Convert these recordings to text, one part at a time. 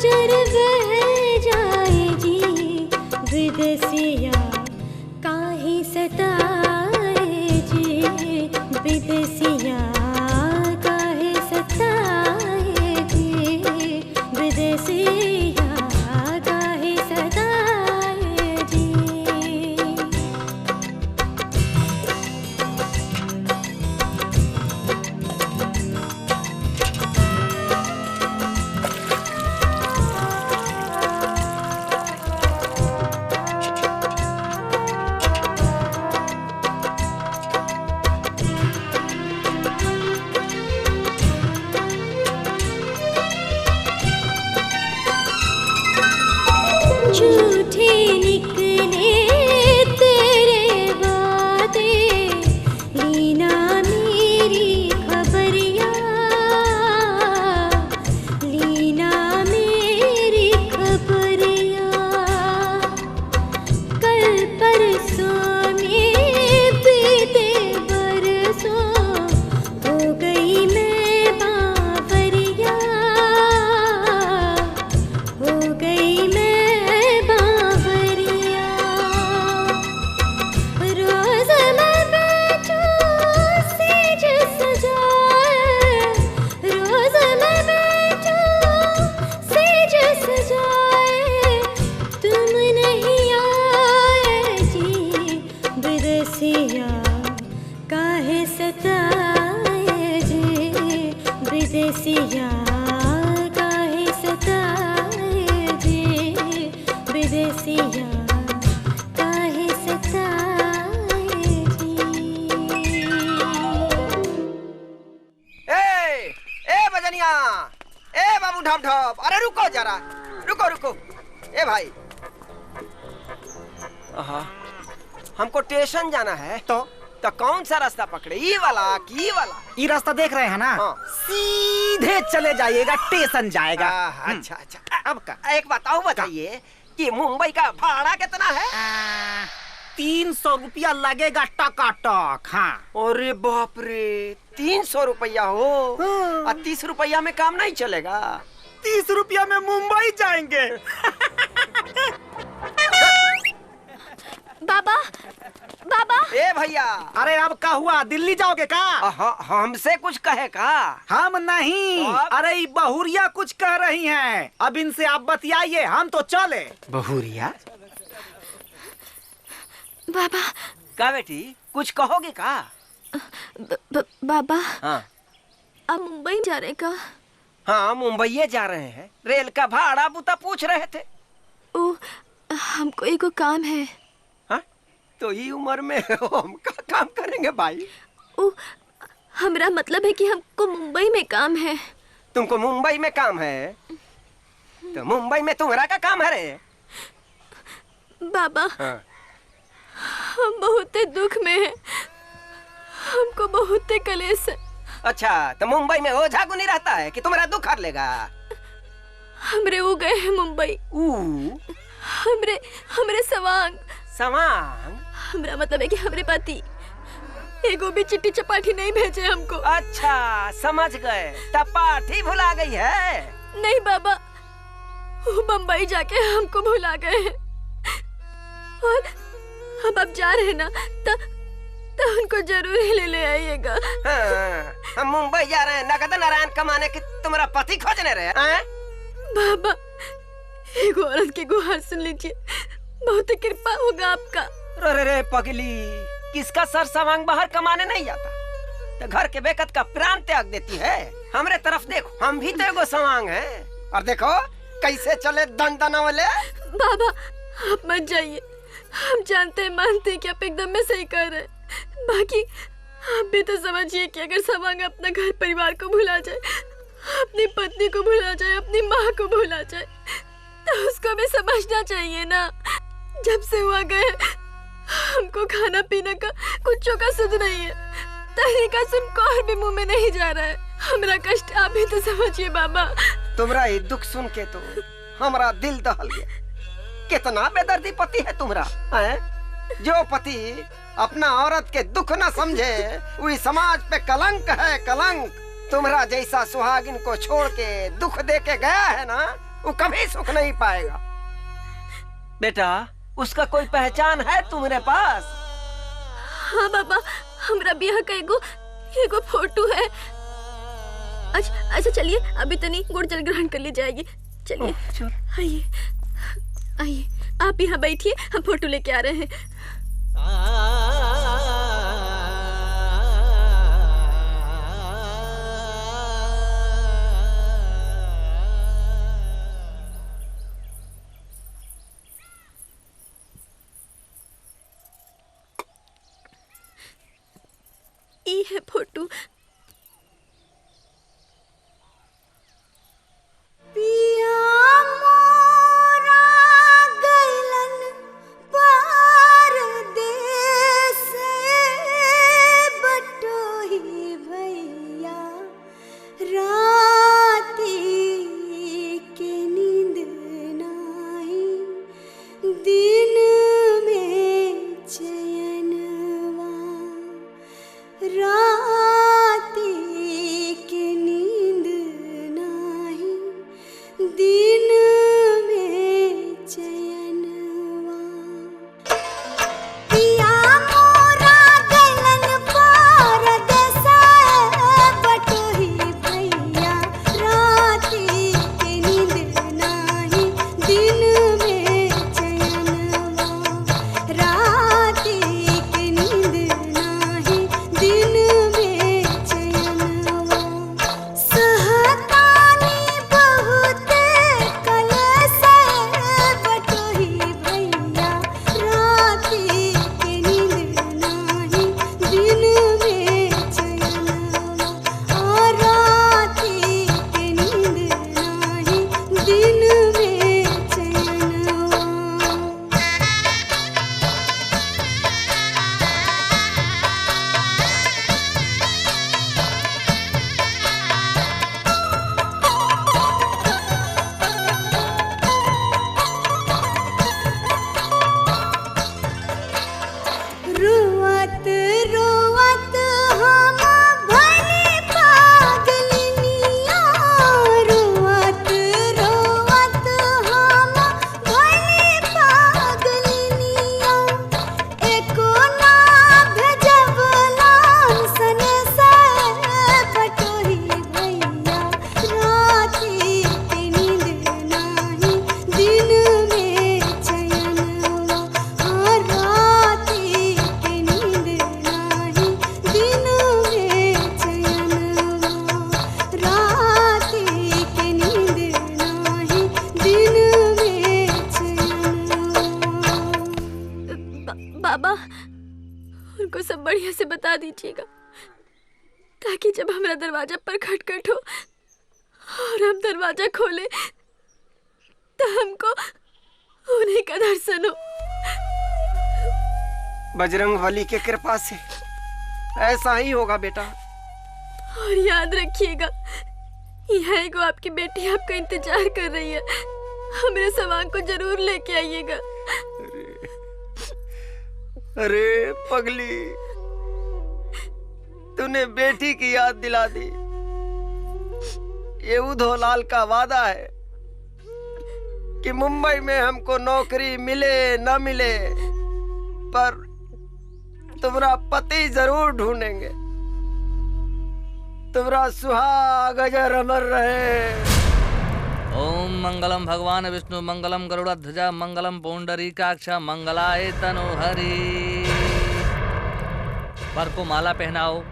नजर बह जाए जी विदेसिया काहे सताए जी विदेसिया काहे सताए जी विदेसिया काहे सताए जी। झूठे निकले तेरे वादे लीना मेरी खबरिया लीना मेरी खबरिया कल परसों में बीते बरसों हो गई मैं बावरिया हो गई मैं काहे सताए जी विदेसिया काहे सताए जी विदेसिया काहे सताए जी। ए बजनिया, ए बाबू ढप ढप, अरे रुको जरा, रुको रुको। ए भाई, हमको स्टेशन जाना है। तो कौन सा रास्ता पकड़े, ये वाला कि ये वाला? ये रास्ता देख रहे हैं ना? हाँ। सीधे चले जाइएगा, स्टेशन जाएगा। अच्छा अच्छा। अब का एक बताओ, बताइए कि मुंबई का भाड़ा कितना है? 300 रुपया लगेगा टकाटक। हाँ। अरे बाप रे, 300 रुपया हो? 30 रुपया में काम नहीं चलेगा? 30 रुपया में मुंबई जाएंगे। बाबा बाबा। ए भैया। अरे अब का हुआ, दिल्ली जाओगे का? हमसे कुछ कहे का? हम नहीं। अरे ये बहुरिया कुछ कह रही हैं। अब इनसे आप बतियाइए, हम तो चले। बहुरिया? बाबा। का बेटी, कुछ कहोगे का? बाबा। हाँ। आप मुंबई जा रहे का? हाँ, मुंबई जा रहे हैं। रेल का भाड़ा बुता पूछ रहे थे। ओ, हमको एगो काम है। तो ये उम्र में हम क्या काम करेंगे भाई? हमरा मतलब है कि हमको मुंबई में काम है। तुमको मुंबई में काम है? तो मुंबई में तुम्हारा का काम है रे? बाबा। हाँ। हम बहुत दुख में हैं। हमको बहुत कलेश है। अच्छा, तो मुंबई में ओझा गुनी रहता है कि तुम्हारा दुख हर लेगा? हमरे वो गए हैं मुंबई। हमरे सवांग। सवांग? हमरा मतलब है कि हमरे पति एगो भी चिट्ठी चपाठी नहीं भेजे हमको। अच्छा, समझ गए। टपाठी भुला गई है? नहीं बाबा, वो बम्बई जाके हमको भुला गए हैं। और अब जा रहे हैं ना, तो उनको जरूर ही ले आइएगा। हाँ, हम मुंबई जा रहे हैं नगद नारायण कमाने की तुम्हारा पति खोजने रहे हैं? बाबा, एगो औरत की गुहार सुन लीजिए, बहुत कृपा होगा आपका। रे पगली, किसका सर सवांग बाहर कमाने नहीं जाता तो घर के बेकत का प्राण त्याग देती है। हमरे तरफ देखो, हम भी तो एगो सवांग हैं। और देखो कैसे चले दंदना वाले। बाबा आप मत जाइए, हम जानते हैं, मानते हैं कि आप एकदम में सही कर रहे हैं। बाकी आप भी तो समझिए कि अगर सवांग अपना घर परिवार को भुला जाए, अपनी पत्नी को भुला जाए, अपनी माँ को भुला जाए, तो उसको भी समझना चाहिए ना। जब से हुआ गए हमको खाना पीना का कुछ का सुध नहीं है, तरीका सुनकर और भी मुंह में नहीं जा रहा है। हमारा कष्ट आप भी तो समझिए बाबा। तुम्हारा ये दुख सुन के तो हमारा दिल दहल गया। कितना बेदर्दी पति है तुम्हारा, है? जो पति अपना औरत के दुख न समझे वही समाज पे कलंक है, कलंक। तुम्हारा जैसा सुहागिन को छोड़ के दुख दे के गया है ना, वो कभी सुख नहीं पाएगा। बेटा, उसका कोई पहचान है तुम्हारे पास? हाँ बाबा, हमरा बियाह का एगो फोटो है। अच्छा चलिए, अभी तनी गुड़ जल ग्रहण कर ली जाएगी। चलिए आइए आइए, आप यहाँ बैठिए, हम फोटो लेके आ रहे हैं। ये है फोटो। पिया मोरा गइलन परदेस बटोही भैया, राती के नींद नाही, दिन में चैनवा, राती के नींद नाही, दिन में चैनवा। पिया मोरा गइलन परदेस बटोही भैया, राती के नींद नाही, दिन में चैनवा, राती के नींद नाही, दिन में चैनवा। सहतानी बहुत कलश बटोही भैया, राती के नींद नाही, दिन में चैनवा, राती के नींद नाही, दिन में चैनवा। रोवत रोवत हम भले पागलिनिया, रोवत रोवत हम भले पागलिनिया, एको ना भेजबलान सनेस बटोही भैया, राती के नींद नाही, दिन में चैनवा, राती के नींद नाही, दिन में चैनवा, राती के नींद नाही, दिन में चैनवा। बाबा, उनको सब बढ़िया से बता दीजिएगा, ताकि जब हमारा दरवाजा पर खटखट हो और हम दरवाजा खोले तो हमको उन्हीं का दर्शन हो। बजरंग बली के कृपा से ऐसा ही होगा बेटा। और याद रखिएगा, यहाँ एगो आपकी बेटी आपका इंतजार कर रही है। हमारे सवांग को जरूर लेके आइएगा। अरे पगली, तूने बेटी की याद दिला दी। ये उधोलाल का वादा है कि मुंबई में हमको नौकरी मिले न मिले, पर तुम्हारा पति जरूर ढूंढेंगे। तुम्हारा सुहाग अजर अमर रहे। ओम मंगलम भगवान विष्णु मंगलम गरुड़ध्वजा मंगलम पुंडरीकाक्ष मंगलाय तनोहरि। वर को माला पहनाओ।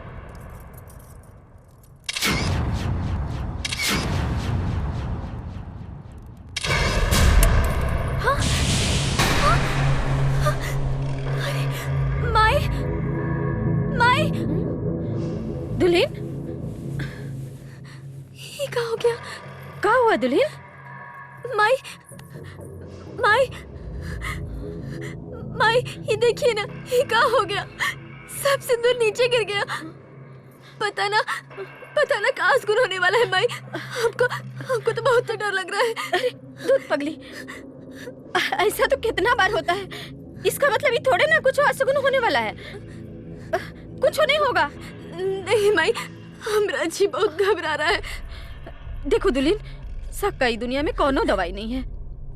माई, माई, दुल्हन, ये क्या हो गया? क्या हुआ दुल्हन? माई, माई, माई, ये देखिए ना, ये क्या हो गया? सब सिंदूर नीचे गिर गया। पता ना क्या गुण होने वाला है माई। हमको तो बहुत डर लग रहा है। अरे दूध पगली, ऐसा तो कितना बार होता है। इसका मतलब ये थोड़े ना कुछ असगुन होने वाला है। कुछ नहीं होगा। नहीं माई, हमरा जी बहुत घबरा रहा है। देखो दुल्हन, सक्का दुनिया में कोनो दवाई नहीं है।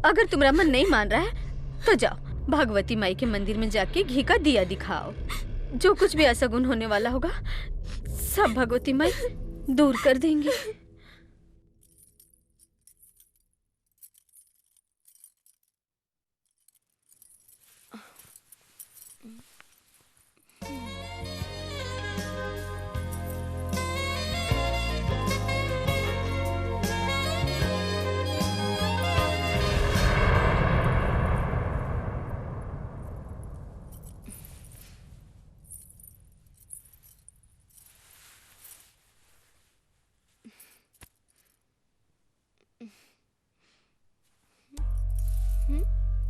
अगर तुम्हारा मन नहीं मान रहा है तो जाओ भगवती माई के मंदिर में जाके घी का दिया दिखाओ। जो कुछ भी असगुन होने वाला होगा सब भगवती माई दूर कर देंगी।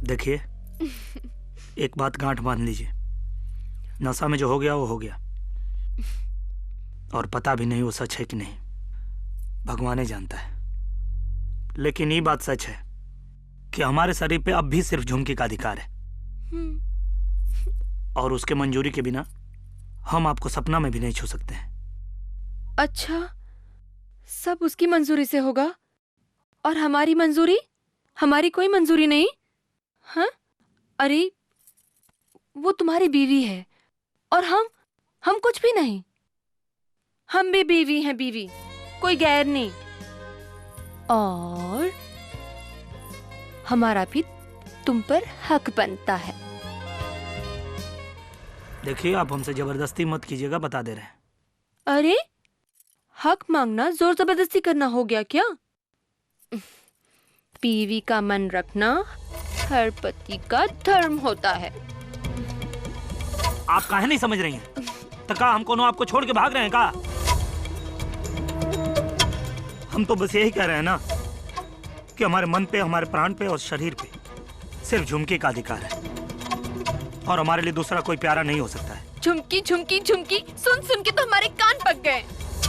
देखिए, एक बात गांठ बांध लीजिए, नशा में जो हो गया वो हो गया, और पता भी नहीं वो सच है कि नहीं, भगवान ही जानता है। लेकिन ये बात सच है कि हमारे शरीर पे अब भी सिर्फ झुमकी का अधिकार है, और उसके मंजूरी के बिना हम आपको सपना में भी नहीं छू सकते हैं। अच्छा, सब उसकी मंजूरी से होगा और हमारी मंजूरी? हमारी कोई मंजूरी नहीं? हाँ? अरे वो तुम्हारी बीवी है और हम कुछ भी नहीं। हम भी बीवी हैं, बीवी, कोई गैर नहीं। और हमारा भी तुम पर हक बनता है। देखिए, आप हमसे जबरदस्ती मत कीजिएगा, बता दे रहे हैं। अरे हक मांगना जोर जबरदस्ती करना हो गया क्या? बीवी का मन रखना हर पति का धर्म होता है। आप काहे नहीं समझ रही हैं? तो का हम कोनो आपको छोड़ के भाग रहे हैं का? हम तो बस यही कह रहे हैं ना कि हमारे मन पे, हमारे प्राण पे और शरीर पे सिर्फ झुमकी का अधिकार है, और हमारे लिए दूसरा कोई प्यारा नहीं हो सकता है। झुमकी झुमकी झुमकी सुन सुन के तो हमारे कान पक गए।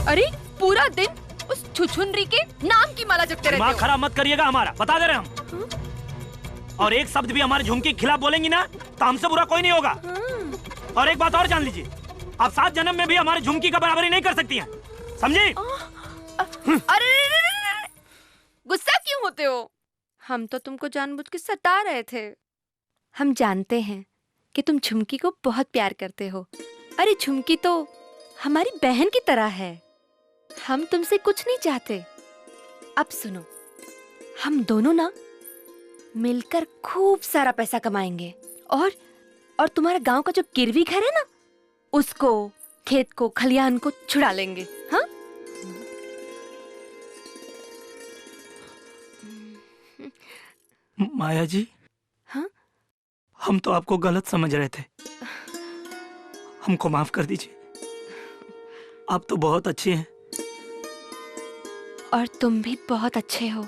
अरे पूरा दिन उस छुछुनरी के नाम की माला जपते रहते हो। दिमाग खराब मत करिएगा हमारा, बता दे रहे हैं हम। और एक शब्द भी हमारे झुमकी के खिलाफ बोलेंगी ना तो हमसे बुरा कोई नहीं होगा। और एक बात और जान लीजिए, आप 7 जन्म में भी हमारे झुमकी का बराबरी नहीं कर सकती हैं, समझी? अरे गुस्सा क्यों होते हो? हम तो तुमको जानबूझ के सता रहे थे। हम जानते हैं कि तुम झुमकी को बहुत प्यार करते हो। अरे झुमकी तो हमारी बहन की तरह है। हम तुमसे कुछ नहीं चाहते। अब सुनो, हम दोनों ना मिलकर खूब सारा पैसा कमाएंगे, और तुम्हारा गांव का जो गिरवी घर है ना, उसको, खेत को, खलिहान को छुड़ा लेंगे। हाँ? माया जी, हाँ? हम तो आपको गलत समझ रहे थे, हमको माफ कर दीजिए। आप तो बहुत अच्छे हैं। और तुम भी बहुत अच्छे हो।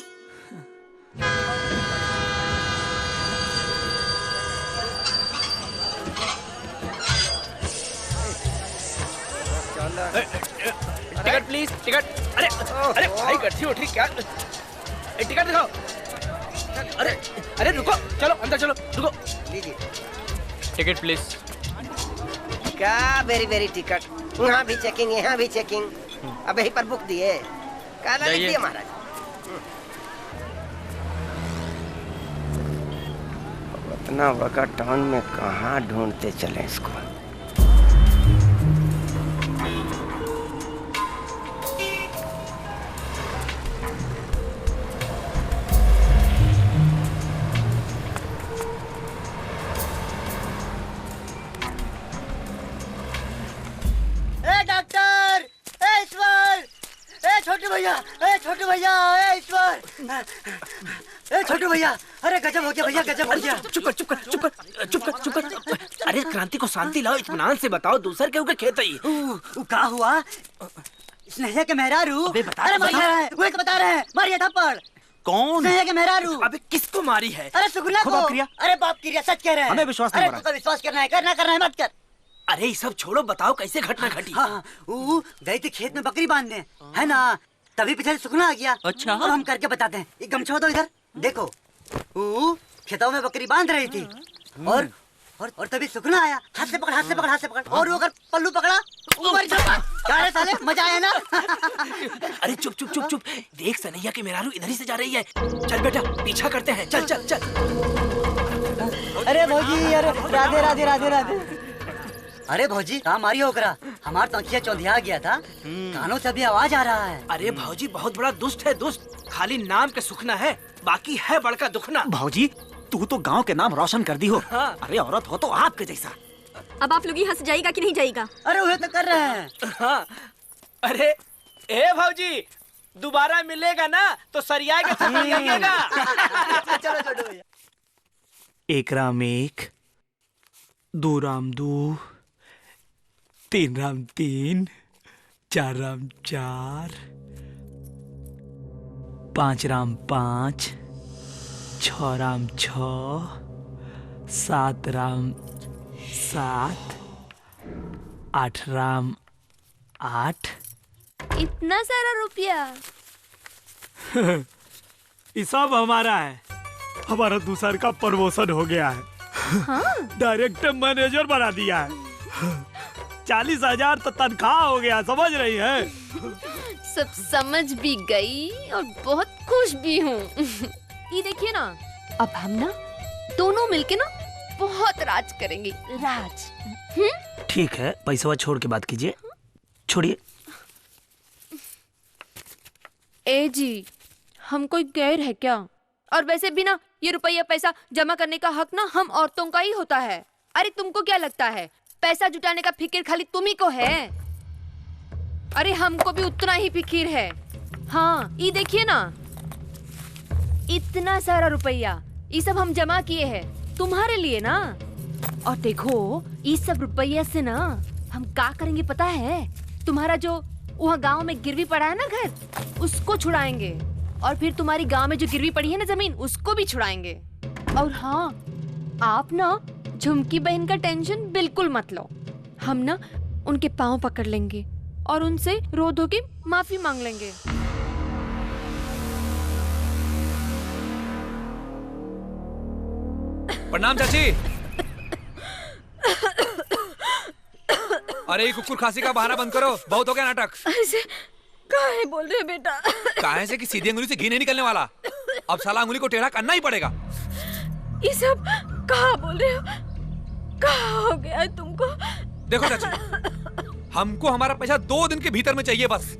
Ticket please, ticket. अरे अरे भाई, गड्ढी उठ रही क्या? टिकट दिखाओ। अरे अरे रुको, चलो अंदर चलो, रुको। लीजिए टिकट प्लीज। क्या वेरी वेरी टिकट? वहाँ भी चेकिंग, यहाँ भी चेकिंग। अब यहीं पर बुक दिए, काला लिख दिए महाराज। इतना बड़ा टाउन में कहाँ ढूंढते चले इसको? छोटू भैया, ईश्वर, छोटू भैया, अरे गजब हो गया भैया, गजब हो गया। चुप कर, चुप कर, चुप कर, चुप कर, चुप कर। अरे क्रांति को शांति लाओ, इत्मीनान से बताओ, दूसर के खेत ही। क्या हुआ? स्नेहा के मेहरारू? अबे बता, अरे वो बता रहे हैं, मारिए थप्पड़। कौन? स्नेहा के मेहरारू। अबे किसको मारी है? अरे सुगुना को। अरे बाप क्रिया, सच कह रहे हैं। हमें विश्वास नहीं हो रहा। अरे विश्वास करना है, करना है, मत कर। अरे ये सब छोड़ो, बताओ कैसे घटना घटी? हाँ, वो गई थी खेत में बकरी बांधने, है ना? तभी पीछे सुखना आ गया। अच्छा। और हम करके बताते हैं। एक गमछा दो इधर, देखो। वो खेतों में बकरी बांध रही थी, और और तभी सुखना आया, हाथ से पकड़, हाथ से पकड़, हाथ से पकड़, और वो अगर पल्लू पकड़ा ऊपर झपक। क्या रे साले, मजा आया ना? अरे चुप चुप चुप चुप, देख सनैया की मेहरारू इधर ही से जा रही है। चल बेटा पीछा करते हैं, चल चल चल। अरे भौजी, अरे राधे राधे राधे राधे। अरे भौजी कहाँ मारी हो करा, हमार तो आँखियाँ चौंधिया गया था, कानों से अभी आवाज आ रहा है। अरे भौजी बहुत बड़ा दुष्ट है, दुष्ट। खाली नाम के सुखना है, बाकी है बड़का दुखना। भौजी तू तो गांव के नाम रोशन कर दी हो। हाँ। अरे औरत हो तो आपके जैसा। अब आप लोग यहाँ से जाएगा कि नहीं जाएगा? अरे वह तो कर रहे हैं। हाँ। अरे ए भौजी, दोबारा मिलेगा ना तो सरिया के थप्पड़ लगेगा। चलो छोटू भैया। एक राम एक, दो राम दो, तीन राम तीन, चार राम चार, पांच राम पांच, छ राम छ, सात राम सात, आठ राम आठ। इतना सारा रुपया? ये सब हमारा है। हमारा दूसर का प्रमोशन हो गया है। हाँ? डायरेक्टर मैनेजर बना दिया है। 40,000 तो तनख्वाह हो गया, समझ रही है? सब समझ भी गई और बहुत खुश भी हूँ। ये देखिए ना, अब हम ना दोनों मिलके ना बहुत राज करेंगे, राज। ठीक है, पैसा छोड़ के बात कीजिए। छोड़िए। ए जी, हम कोई गैर है क्या? और वैसे भी ना ये रुपया पैसा जमा करने का हक ना हम औरतों का ही होता है। अरे तुमको क्या लगता है पैसा जुटाने का फिक्र खाली तुम ही को है? अरे हमको भी उतना ही फिक्र है। हाँ, ये देखिए ना, इतना सारा रुपया ये सब हम जमा किए हैं तुम्हारे लिए ना। और देखो इस सब रुपया से ना हम क्या करेंगे पता है? तुम्हारा जो वहाँ गांव में गिरवी पड़ा है ना घर, उसको छुड़ाएंगे। और फिर तुम्हारी गांव में जो गिरवी पड़ी है ना जमीन, उसको भी छुड़ाएंगे। और हाँ, आप ना झुमकी बहन का टेंशन बिल्कुल मत लो। हम ना उनके पाँव पकड़ लेंगे और उनसे रो धो के माफी मांग लेंगे। प्रणाम चाची। अरे ये कुकुर खांसी का बहाना बंद करो, बहुत हो गया नाटक। ऐसे काहे बोल रहे हो बेटा? काहे से कि सीधी अंगुली से घी नहीं निकलने वाला, अब साला अंगुली को टेढ़ा करना ही पड़ेगा। ये सब कहा बोल रहे हो? कहा हो गया है तुमको? देखो चाची, हमको हमारा पैसा 2 दिन के भीतर में चाहिए बस।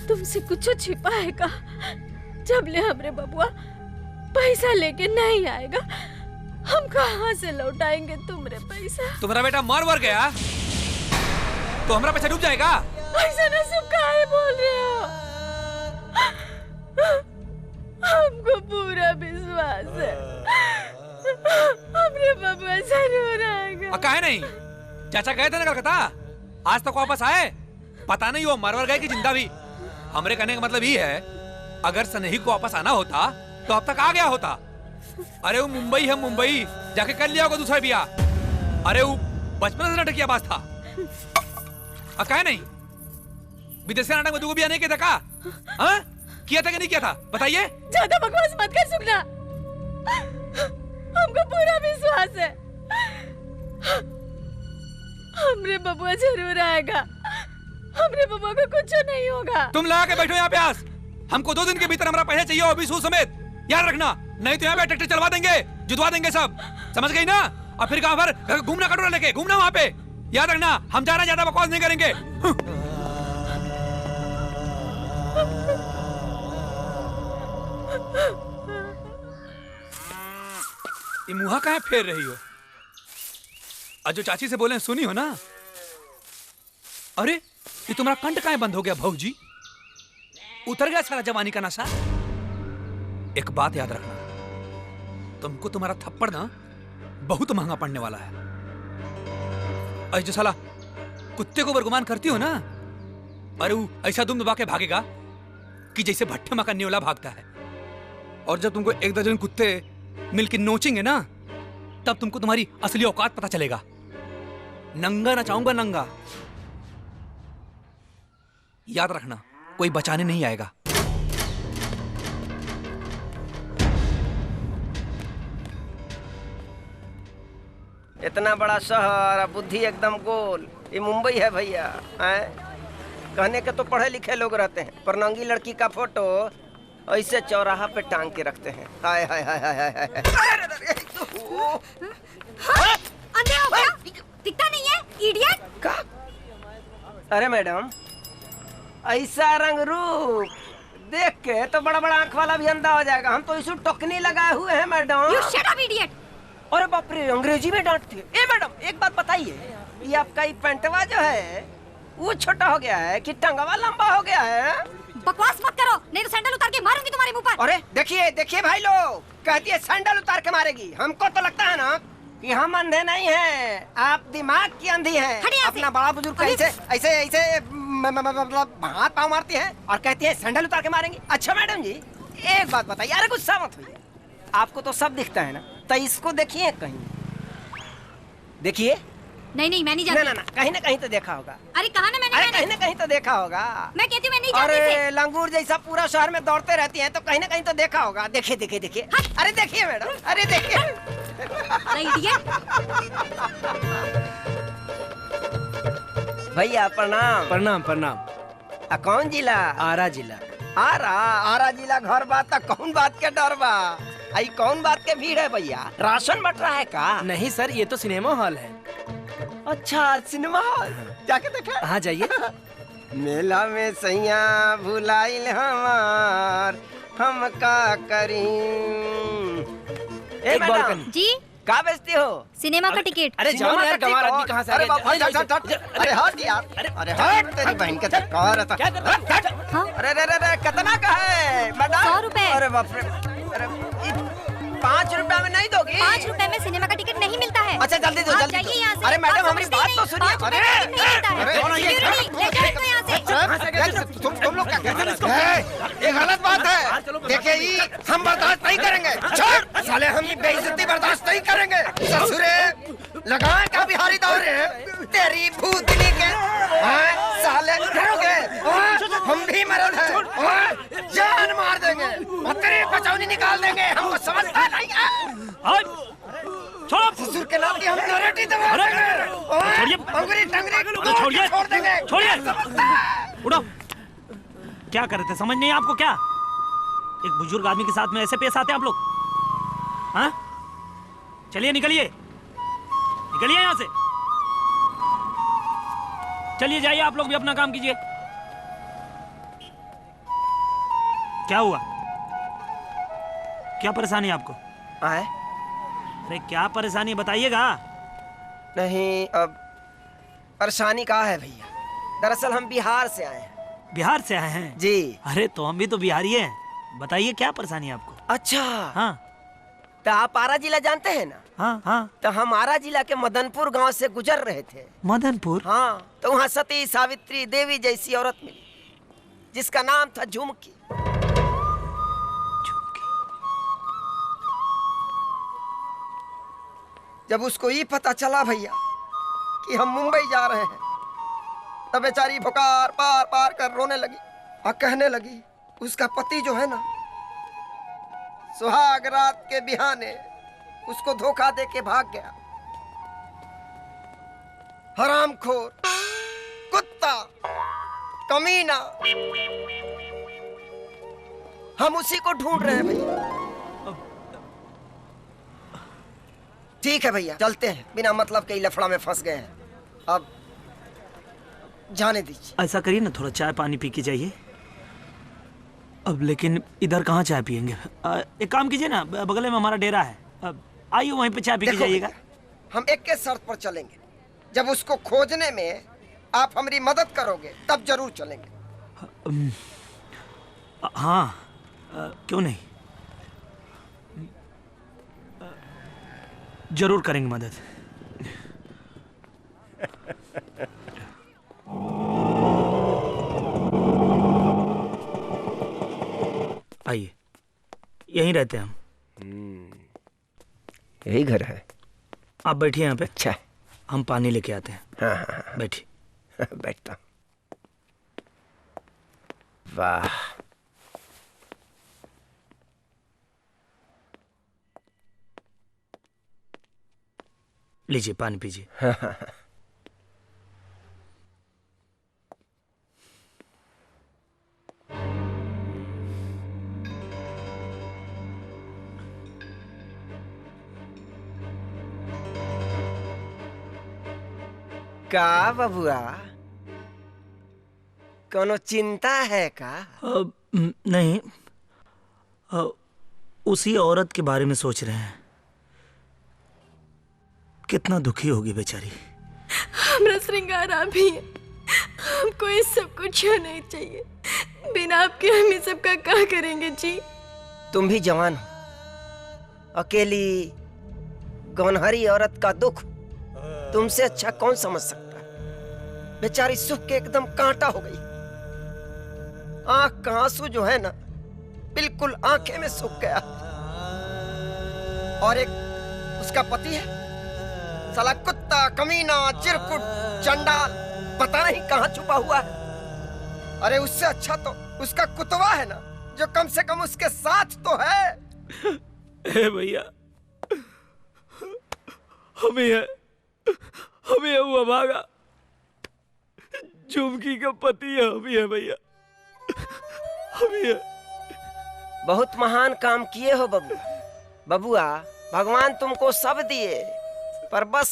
तुमसे कुछ छिपा है का? जब ले हमरे बबुआ पैसा लेके नहीं आएगा, हम कहाँ से लौटाएंगे तुमरे पैसा? तुम्हारा बेटा मर गया तो हमारा पैसा डूब जाएगा। ऐसा ना सब काहे बोल रहे हो? हमको पूरा विश्वास है हमरे बबुआ जरूर आएगा। काहे नहीं? चाचा गए थे ना कलकत्ता, आज तक वापस आए? पता नहीं वो मर गए कि जिंदा भी। हमरे कहने का मतलब ये है, अगर सनही को वापस आना होता तो अब तक आ गया होता। अरे वो मुंबई है, मुंबई जाके कर लिया होगा दूसरा ब्याह। अरे वो बचपन से नाटक बात था। काहे नहीं? विदेशी नाटक में 2 ब्याह नहीं किया था का? हाँ? किया था कि नहीं किया था? बताइए। ज्यादा बकवास मत कर सुखना, हमको पूरा विश्वास है हमरे बबुआ जरूर आएगा। हमरे बबुआ को कुछ नहीं होगा। तुम लगा के बैठो यहाँ प्यास। हमको 2 दिन के भीतर हमारा पैसा चाहिए, और भी सूद समेत। याद रखना, नहीं तो यहाँ पे ट्रैक्टर चलवा देंगे, जुतवा देंगे सब। समझ गई ना? और फिर गाँव भर घूमना, कटोरा लेके घूमना वहाँ पे। याद रखना, हम ज्यादा बकवास नहीं करेंगे। ये मुहा काहे फेर रही हो? आज जो चाची से बोले सुनी हो ना? अरे ये तुम्हारा कंठ काहे बंद हो गया भौजी? उतर गया सारा जवानी का नशा? एक बात याद रखना, तुमको तुम्हारा थप्पड़ ना बहुत महंगा पड़ने वाला है। अरे जो साला कुत्ते को बरगुमान करती हो ना, अरे वो ऐसा दुम दबा के भागेगा कि जैसे भट्टे में का न्योला भागता है। और जब तुमको 1 दर्जन कुत्ते मिलके नोचेंगे ना, तब तुमको तुम्हारी असली औकात पता चलेगा। नंगा नचाऊंगा, नंगा। याद रखना, कोई बचाने नहीं आएगा। इतना बड़ा शहर और बुद्धि एकदम गोल। ये मुंबई है भैया। कहने के तो पढ़े लिखे लोग रहते हैं, पर नंगी लड़की का फोटो ऐसे चौराहा पे टांग के रखते हैं। हाय हाय हाय हाय हाय हाय। अंधे हो क्या? दिखता नहीं है इडियट। का? अरे मैडम, ऐसा रंग रूप देख के तो बड़ा बड़ा आंख वाला भी अंधा हो जाएगा। हम तो इसे टोकनी लगाए हुए हैं madam. You shut up, idiot! अरे बाप रे, अंग्रेजी में डांटती है। ए मैडम, एक बात बताइए, ये आपका ये पैंटवा जो है वो छोटा हो गया है कि टंगवा लंबा हो गया है? बकवास मत करो, नहीं तो सैंडल उतार के मारूंगी तुम्हारे मुंह पर। अरे देखिए देखिए भाई लोग, कहती है सैंडल उतार के मारेगी। हमको तो लगता है ना कि हम अंधे नहीं हैं, आप दिमाग की अंधी हैं। अपना बड़ा बुजुर्ग ऐसे ऐसे ऐसे मतलब हाथ पाँव मारती है और कहती है सैंडल उतार के मारेंगी। अच्छा मैडम जी, एक बात बताइए, अरे गुस्सा मत होइए, आपको तो सब दिखता है ना, तो इसको देखिए कहीं, देखिए। नहीं मैं नहीं जानती। ना कहीं ना कहीं तो देखा होगा। अरे कहा ना मैंने। अरे कहीं ना कहीं तो देखा होगा। मैं कहती हूँ मैं नहीं जानती। अरे लंगूर जैसा पूरा शहर में दौड़ते रहती हैं, तो कहीं ना कहीं तो देखा होगा। देखिए देखिए देखिए, अरे देखिए मैडम, अरे देखिए। भैया प्रणाम। प्रणाम प्रणाम। कौन जिला? आरा जिला। आरा जिला घर बात तक कौन बात के डर बा? आई कौन बात के भीड़ है भैया? राशन बट रहा है का? नहीं सर, ये तो सिनेमा हॉल है। अच्छा सिनेमा हॉल, जाके देखा। हाँ जाइए। मेला में सैया भुलाइल हमार, हम का करी। एक बालकनी जी का बेचती हो? सिनेमा का टिकट। अरे जाओ यार, गंवार आदमी कहाँ से आ गया? अरे हट यार, अरे हट, तेरी बहन के धक्कार है। क्या कर रहा है? अरे कितना का है मैडम? 100 रुपए। अरे बाप रे, अरे 5 रुपए में नहीं दोगी? 5 रुपए में सिनेमा का टिकट नहीं मिलता है। अच्छा जल्दी दो, जल्दी जाइए दो। यहाँ से। अरे मैडम आप हमारी समझते बात नहीं, तो सुनिए। 5 रुपए में टिकट नहीं मिलता है। सिक्योरिटी, ले जाओ इनको यहाँ से। तुम लोग क्या कहते हैं? ये गलत बात है। देखिए ये हम बर्दाश्त नहीं करेंगे। छोड़ साले, हम ये बेइज्जती बर्दाश्त नहीं करेंगे। ससुरे लगाए का बिहारी दौरे तेरी भूतनी के। साले डरोगे? हम भी मरद हैं, जान मार देंगे, तेरी कचौनी निकाल देंगे। हमको समझता नहीं है। ससुर के नाती हम नरेटी दबा देंगे, अंगुरी टंगरी छोड़िए, छोड़ देंगे। छोड़िए, उड़ो। क्या कर रहे थे, समझ नहीं आपको क्या? एक बुजुर्ग आदमी के साथ में ऐसे पेश आते हैं आप लोग? हाँ, चलिए निकलिए, निकलिए यहाँ से। चलिए जाइए, आप लोग भी अपना काम कीजिए। क्या हुआ? क्या परेशानी है आपको? आए? अरे क्या परेशानी है बताइएगा। नहीं, अब परेशानी कहाँ है भैया? दरअसल हम बिहार से आए हैं। बिहार से आए हैं? जी। अरे तो हम भी तो बिहारी हैं। बताइए क्या परेशानी है आपको? अच्छा हाँ। तो आप आरा जिला जानते हैं ना? हाँ हाँ। तो हम आरा जिला के मदनपुर गांव से गुजर रहे थे। मदनपुर? हाँ, तो वहाँ सती सावित्री देवी जैसी औरत मिली जिसका नाम था झुमकी। जब उसको ये पता चला भैया कि हम मुंबई जा रहे हैं, तब बेचारी पुकार पार पार कर रोने लगी और कहने लगी उसका पति जो है ना, सुहाग रात के बिहाने उसको धोखा दे के भाग गया। हरामखोर, कुत्ता, कमीना। हम उसी को ढूंढ रहे हैं भैया। ठीक है भैया, चलते हैं, बिना मतलब के लफड़ा में फंस गए हैं, अब जाने दीजिए। ऐसा करिए ना, थोड़ा चाय पानी पी के जाइए। अब लेकिन इधर कहाँ चाय पियेंगे? एक काम कीजिए ना, बगल में हमारा डेरा है, अब आइए वहीं पे चाय पी के जाइएगा। हम एक के शर्त पर चलेंगे, जब उसको खोजने में आप हमारी मदद करोगे तब जरूर चलेंगे। हाँ, क्यों नहीं, जरूर करेंगे मदद। आइए, यहीं रहते हैं हम। यही घर है? आप बैठिए यहाँ पे। अच्छा, हम पानी लेके आते हैं। हाँ हाँ हाँ, बैठिए। बैठता। वाह, लीजिए पानी पीजिए। का बबुआ, कोनो चिंता है का? नहीं, उसी औरत के बारे में सोच रहे हैं। कितना दुखी होगी बेचारी। हमरा श्रृंगार आप ही है, हमको ये सब कुछ नहीं चाहिए। बिना आपके हम ये सब का क्या करेंगे जी? तुम भी जवान हो, अकेली गौनहरी औरत का दुख तुमसे अच्छा कौन समझ सकता है? बेचारी सुख के एकदम कांटा हो गई। आंख का आंसू जो है ना, बिल्कुल आंखें में सूख गया। और एक उसका पति है, साला कुत्ता, कमीना, चिरकुट, चंडाल, पता नहीं कहां छुपा हुआ है। अरे उससे अच्छा तो उसका कुतवा है ना, जो कम से कम उसके साथ तो है। भैया, हमें हुआ भागा, झुमकी का पति है, है भैया, है। बहुत महान काम किए हो बबुआ। बबुआ, भगवान तुमको सब दिए, पर बस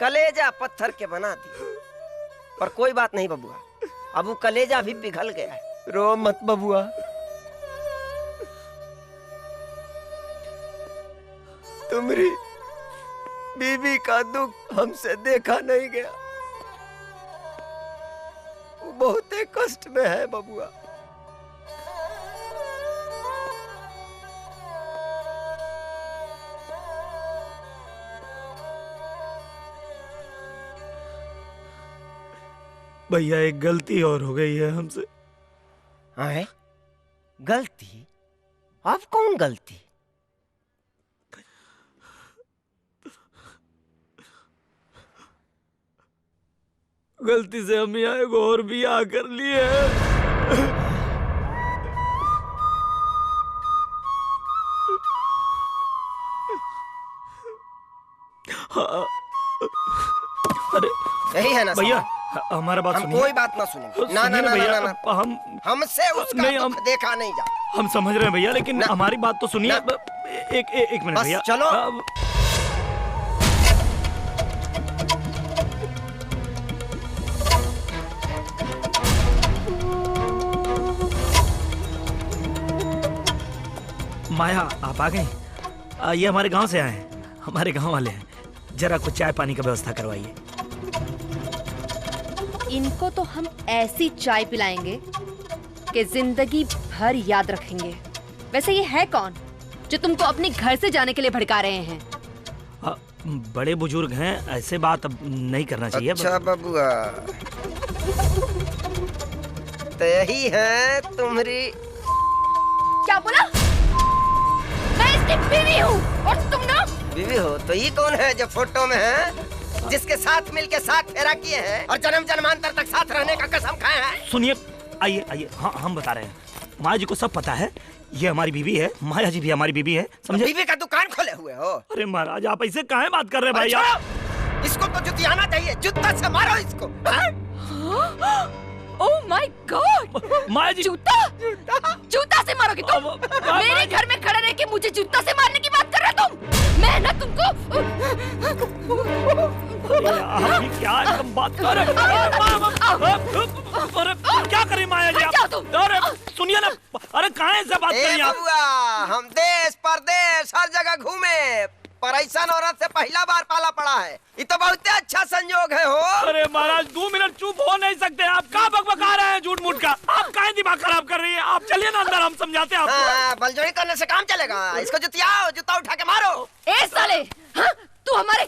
कलेजा पत्थर के बना दिए। पर कोई बात नहीं बबुआ, अब वो कलेजा भी पिघल गया है। रो मत बबुआ। तुम्हारी बीवी का दुख हमसे देखा नहीं गया, वो बहुत कष्ट में है बबुआ। भैया, एक गलती और हो गई है हमसे। हाँ, गलती? अब कौन गलती? गलती से हम यहाँ एक और भी आ कर लिए हैं। अरे यही है ना भैया, हमारा बात हम सुनिए। कोई बात ना सुनेंगे। ना ना ना भैया, ना, ना। हमसे उसका नहीं, दुख देखा नहीं जा। हम समझ रहे हैं भैया, लेकिन हमारी बात तो सुनिए। एक मिनट बस भैया, चलो। माया, आप आ गए? ये हमारे गांव से आए हैं, हमारे गांव वाले हैं। जरा कुछ चाय पानी का व्यवस्था करवाइए। इनको तो हम ऐसी चाय पिलाएंगे कि जिंदगी भर याद रखेंगे। वैसे ये है कौन जो तुमको अपने घर से जाने के लिए भड़का रहे हैं? बड़े बुजुर्ग हैं, ऐसे बात अब नहीं करना चाहिए। अच्छा बबुआ, तो यही है तुम्हारी? क्या बोला? मैं इसकी बीवी हूँ और तुम ना? बीवी हो तो ये कौन है जो फोटो में है, जिसके साथ मिलके साथ फेरा किए हैं और जन्म जन्मांतर तक साथ रहने का कसम खाए हैं? सुनिए, आइए आइए, हाँ हम बता रहे हैं। माया जी को सब पता है, ये हमारी बीवी है, माया जी भी हमारी बीवी है, समझे? बीवी का दुकान खोले हुए हो? अरे महाराज, आप ऐसे काहे बात कर रहे हैं भाई? अच्छा, इसको तो जुतियाना चाहिए, जूता से मारो इसको। Oh my God! माया जी, जूता? जूता से मारोगे तुम? मेरे घर में खड़े रह के मुझे जूता से मारने की बात कर रहे हो तुम? मैं ना तुमको आप भी क्या एकदम बात कर रहे हैं? अरे क्या करें माया जी आप? अरे सुनिए ना, अरे कहाँ से बात कर रही हैं आप? हम देश परदेश हर जगह घूमे, पर ऐसा औरत से पहला बार पाला पड़ा है। ये तो बहुत अच्छा संयोग है हो। अरे महाराज, 2 मिनट चुप हो नहीं सकते आप? क्या बकबका रहे हैं झूठ मूठ का? आप काहे दिमाग खराब कर रही हैं? आप चलिए ना अंदर, हम समझाते हैं आपको। बलजोड़ी करने से काम चलेगा? इसको जुतियाओ, जूता उठा के मारो। ए साले, हाँ? तू हमारे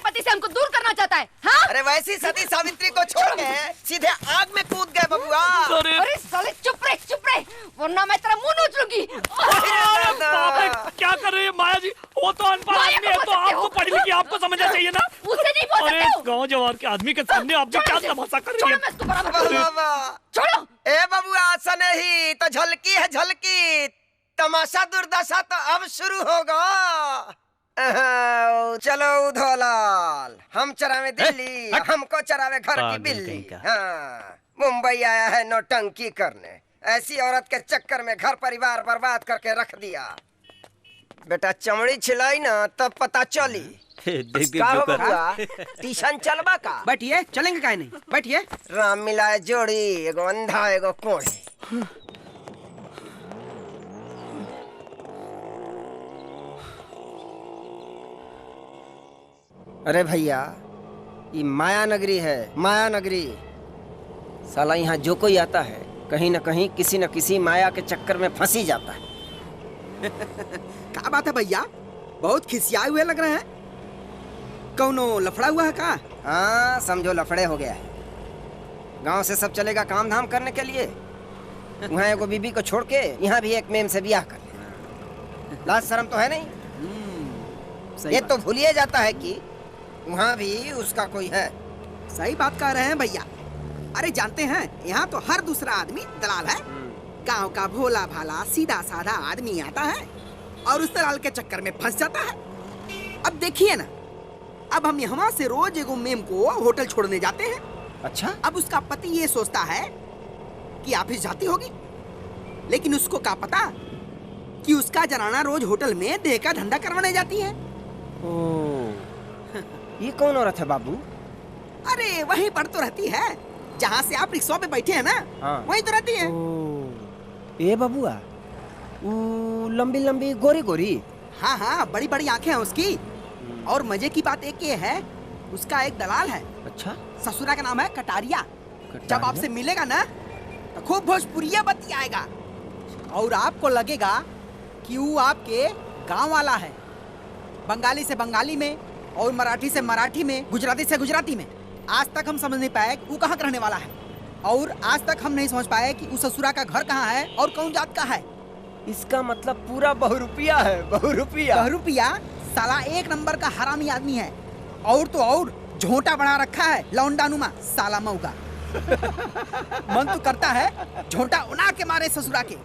पति से हमको दूर करना चाहता है? हाँ? अरे वैसी सती सावित्री को छोड़ के सीधे आग में कूद गए बबुआ। अरे साले चुप रहे, वरना मैं तेरा मुंह नोच लूंगी। अरे बाप रे, क्या कर रही है माया जी? वो तो अनपढ़ आदमी है, तो आपको पढ़ लिखी आपको समझना चाहिए ना। उसे नहीं बोल सकते हो। गाँव जवार के आदमी के सामने आप जो क्या तमाशा कर रही है? छोड़ो। ए बबुआ, सनही तो झलकी है झलकी, तमाशा दुर्दशा तो अब शुरू होगा। चलो धोलाल, हम चरावे दिल्ली, हमको चरावे घर की बिल्ली। हाँ, मुंबई आया है नौटंकी करने, ऐसी औरत के चक्कर में घर परिवार बर्बाद करके रख दिया। बेटा चमड़ी छिलाई ना तब पता चली। का हो बबुआ, ट्यूशन चलबा का? बैठिए, चलेंगे काहे नहीं, बैठिए। राम मिलाए जोड़ी, एगो अंधा एगो कोढ़ी। अरे भैया, ये माया नगरी है, माया नगरी। साला यहाँ जो कोई आता है कहीं न कहीं किसी न किसी माया के चक्कर में फंसी जाता है। क्या बात है भैया, बहुत खिसियाए हुए लग रहे हैं। कौनो लफड़ा हुआ है का? हाँ, समझो लफड़े हो गया है। गांव से सब चलेगा काम धाम करने के लिए, वहाँ एगो बीबी को छोड़ के यहाँ भी एक मेम से ब्याह कर ले। लाज शर्म तो है नहीं। ये तो भूलिए जाता है कि वहाँ भी उसका कोई है। सही बात कह रहे हैं भैया। अरे जानते हैं, यहाँ तो हर दूसरा आदमी दलाल है। गांव का भोला भाला सीधा साधा आदमी आता है और उस दलाल के चक्कर में फंस जाता है। अब देखिए ना, अब हम यहाँ से रोज एगो मेम को होटल छोड़ने जाते हैं। अच्छा? अब उसका पति ये सोचता है कि ऑफिस जाती होगी, लेकिन उसको क्या पता कि उसका जनाना रोज होटल में देह का धंधा करवाने जाती है। ये कौन औरत है बाबू? अरे वहीं पर तो रहती है जहाँ से आप रिक्शा पे बैठे हैं ना। हाँ। वहीं तो रहती है। ए बबुआ, वो लंबी लंबी गोरी गोरी। हाँ हाँ, बड़ी बड़ी आंखें हैं उसकी। और मजे की बात एक ये है, उसका एक दलाल है। अच्छा? ससुरा का नाम है कटारिया। जब आपसे मिलेगा ना तो खूब भोजपुरिया बतियाएगा और आपको लगेगा कि वो आपके गांव वाला है। बंगाली से बंगाली में और मराठी से मराठी में, गुजराती से गुजराती में। आज तक हम समझ नहीं पाए कि वो कहाँ रहने वाला है, और आज तक हम नहीं समझ पाए कि उस ससुरा का घर कहाँ है और कौन जात का है। इसका मतलब पूरा बहुरूपिया है। बहुरूपिया? बहुरूपिया साला एक नंबर का हरामी आदमी है। और तो और झोंटा बढ़ा रखा है लौंडानुमा साला मऊ का। मन तो करता है झोंटा उना के मारे ससुरा के।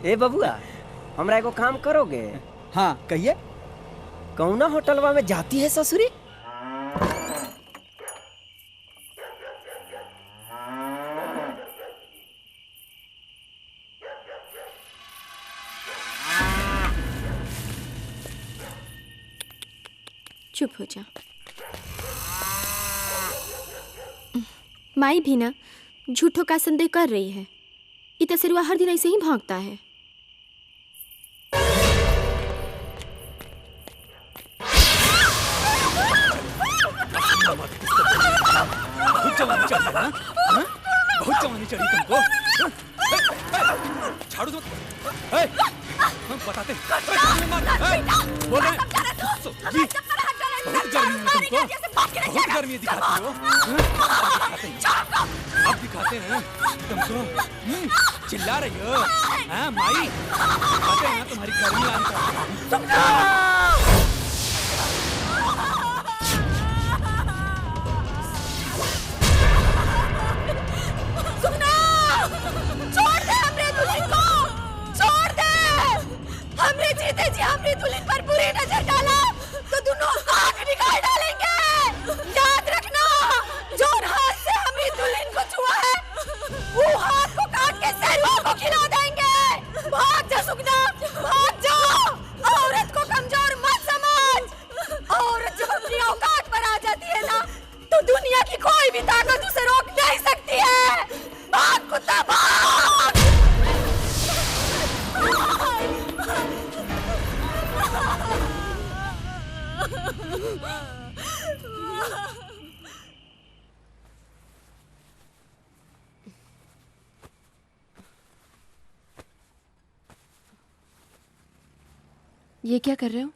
ए बबुआ, हमरा एगो काम करोगे? हाँ कहिए। कौना होटलवा में जाती है ससुरी? चुप हो जा। माई भी ना झूठों का संदेह कर रही है। ये तसरुआ हर दिन ऐसे ही भागता है। बहुत जवानी चढ़ी तुमको। झाड़ू दो। बताते बोल रहे बहुत गर्मी है तुमको, बहुत गर्मी दिखाती हो। अब दिखाते हैं तुमको। चिल्ला रही हो माई? दिखाते हैं तुम्हारी गर्मी आने। छोड़ दे हमरे दुल्हन को, छोड़ दे। हमरे जीते जी हमरे दुल्हन पर बुरी नजर डाला तो दोनों आंख निकाल डालेंगे। याद रखना, जो हाथ से हमरी दुल्हन को छुआ है वो हाथ को काट के सैरवा को खिला देंगे। भाग जा सुगना, भाग जा। औरत को कमजोर मत समझ। औरत जब अपनी औकात पर आ जाती है ना तो दुनिया की कोई भी ताकत उसे रोक नहीं सकती है। भाग कुत्ता भाग। ये क्या कर रहे हो?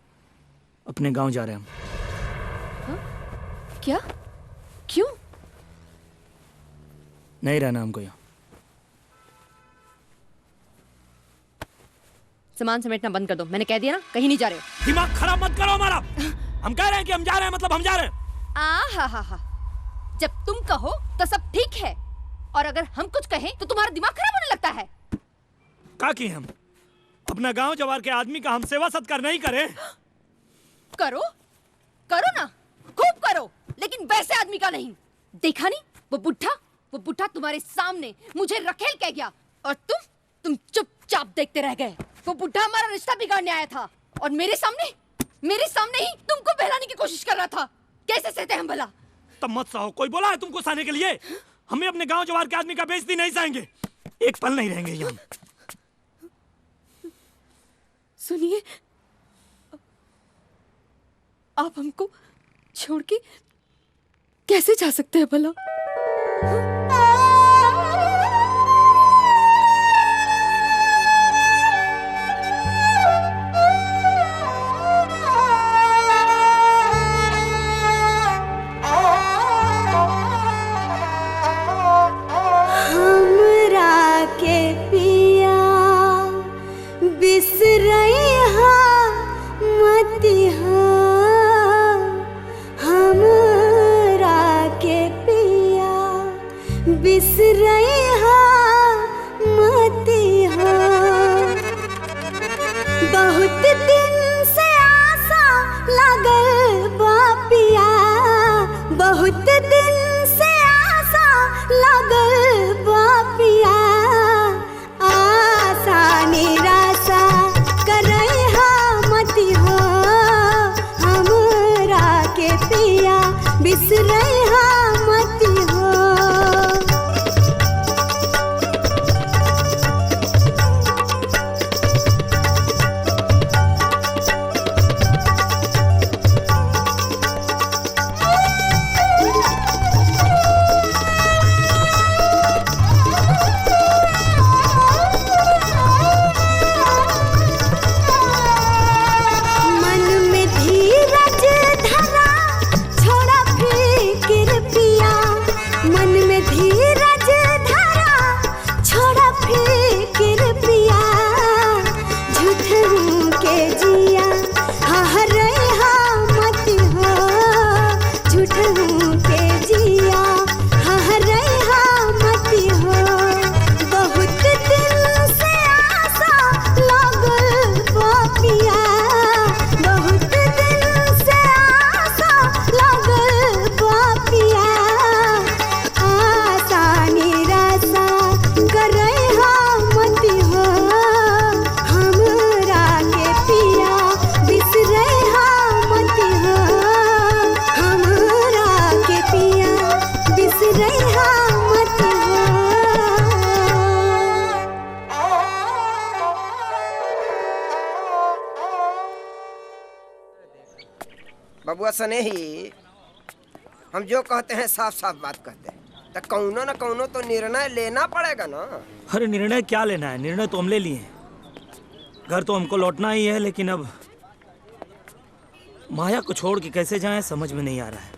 अपने गांव जा रहे हैं हम। हाँ? क्या? क्यों? नहीं रहना हमको यहाँ। सामान समेटना बंद कर दो, मैंने कह दिया ना, कहीं नहीं जा रहे हो। दिमाग खराब मत करो हमारा। हम कह रहे हैं कि हम जा रहे हैं, मतलब हम जा रहे हैं। हा। जब तुम कहो तो सब ठीक है, और अगर हम कुछ कहें तो तुम्हारा दिमाग खराब होने लगता है। का की हम अपना गांव जवार के आदमी का हम सेवा सत्कार नहीं करें? करो करो ना, खूब करो, लेकिन वैसे आदमी का नहीं। देखा नहीं वो बुढ़ा तुम्हारे सामने मुझे रखेल कह गया और तुम चुपचाप देखते रह गए। वो बुढ़ा हमारा रिश्ता बिगाड़ने आया था और मेरे सामने ही तुमको बहलाने की कोशिश कर रहा था। कैसे सहते हम भला? तब मत सहो, कोई बोला है तुमको सहने के लिए? हमें अपने गांव जवार के आदमी का बेइज्जती नहीं सहेंगे, एक पल नहीं रहेंगे यहाँ। सुनिए, आप हमको छोड़ के कैसे जा सकते हैं भला? हमरा के पिया बिसरैहा मतिहा, हमरा के पिया बिसरैहा मतिहा। बहुत दिन से आशा लागल बा पिया, बहुत दिन से आशा लागल बा पिया। आशा निराशा करैहा मति हो, हमरा के पिया बिसरैहा मति हो। मन में धीरज धरा छोड़ा फिक्र पिया, मन में धीरज धरा छोड़ा फिक्र पिया। झूठों के जिया हरैहा मत हो, झूठों के जिया हरैहा मत हो। बहुत दिन से आशा लागल बा पिया, बहुत दिन से आशा लागल बा पिया। आशा निराशा करैहा मत हो, हमरा के पिया बिसरैहा मत हो, हमरा के पिया बिसरैहा मत हो। बबुआ स्नेही, हम जो कहते हैं साफ साफ बात कहते हैं, तो कौनो न कौनो तो निर्णय लेना पड़ेगा ना। अरे निर्णय क्या लेना है, निर्णय तो हम ले लिए हैं। घर तो हमको लौटना ही है, लेकिन अब माया को छोड़ के कैसे जाएं समझ में नहीं आ रहा है।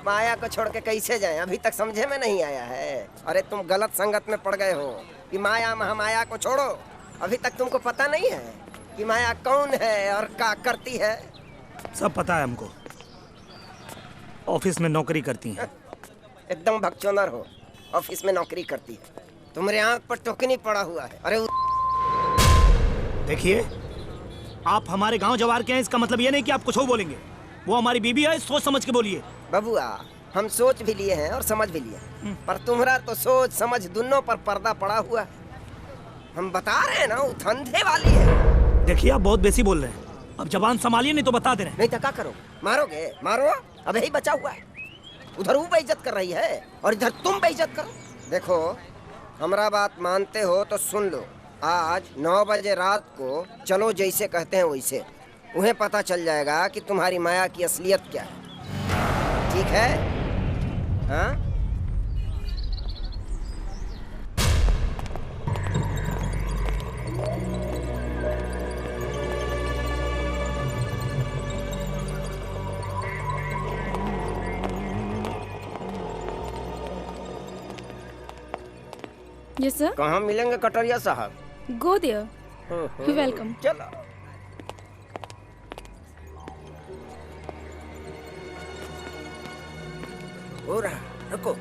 माया को छोड़ के कैसे जाएं, अभी तक समझे में नहीं आया है। अरे तुम गलत संगत में पड़ गए हो कि माया महामाया को छोड़ो। अभी तक तुमको पता नहीं है कि माया कौन है और क्या करती है। सब पता है हमको, ऑफिस में नौकरी करती हैं। एकदम भगचोदर हो, ऑफिस में नौकरी करती है, तुम्हारे आंख पर टोकनी पड़ा हुआ है। अरे देखिए, आप हमारे गांव जवार के हैं, इसका मतलब ये नहीं कि आप कुछ हो बोलेंगे। वो हमारी बीबी है, सोच समझ के बोलिए। बबुआ, हम सोच भी लिए हैं और समझ भी लिए, पर तुम्हारा तो सोच समझ दोनों पर पर्दा पड़ा हुआ है। हम बता रहे हैं ना, वो धंधे वाली है। देखिए, आप बहुत बेसी बोल रहे हैं, अब जबान संभालिए, नहीं तो बता दे रहे हैं। नहीं तो क्या करो, मारोगे? मारो, अब यही बचा हुआ है। उधर वो बेइज्जत कर रही है और इधर तुम बेइज्जत करो। देखो, हमारा बात मानते हो तो सुन लो। आज 9 बजे रात को चलो, जैसे कहते हैं वैसे। उन्हें पता चल जाएगा कि तुम्हारी माया की असलियत क्या है। ठीक है? हाँ? Yes sir. कहाँ मिलेंगे कटरिया साहब? Go there. वेलकम। चलो। हो रहा, रुको।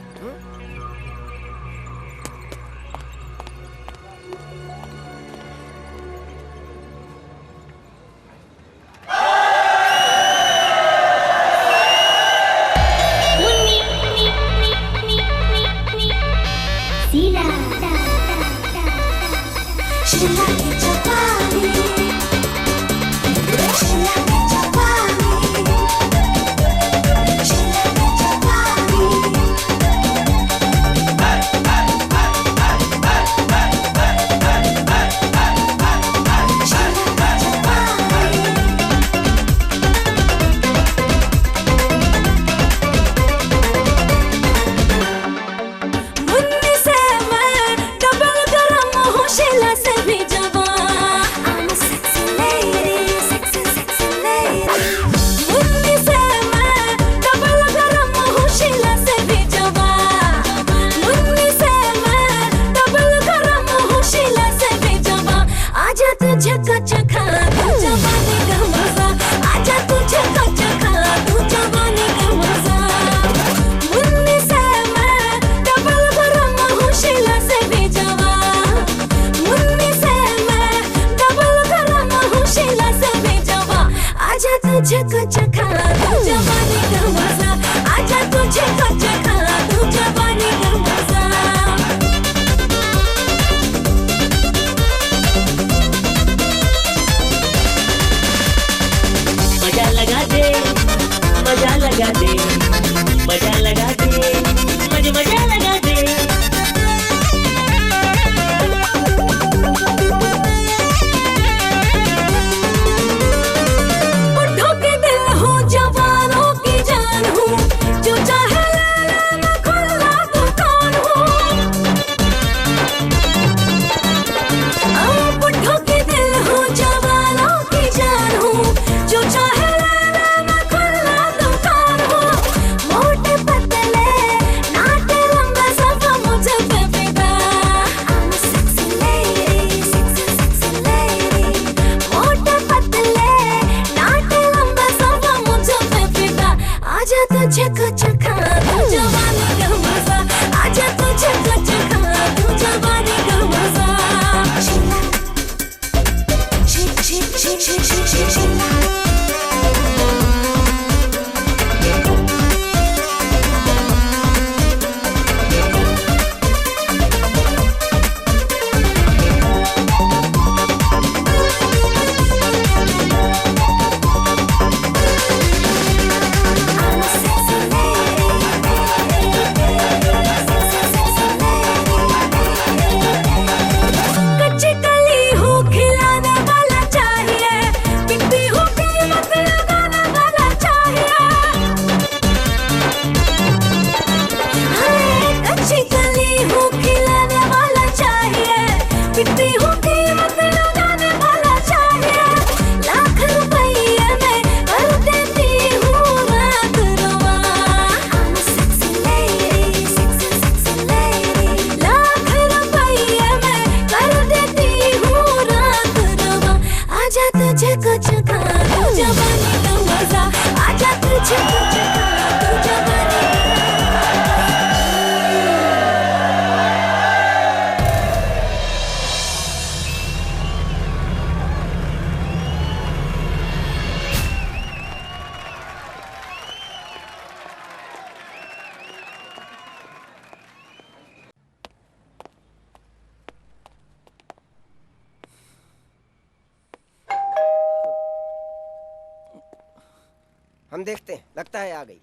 हम देखते हैं, लगता है आ गई।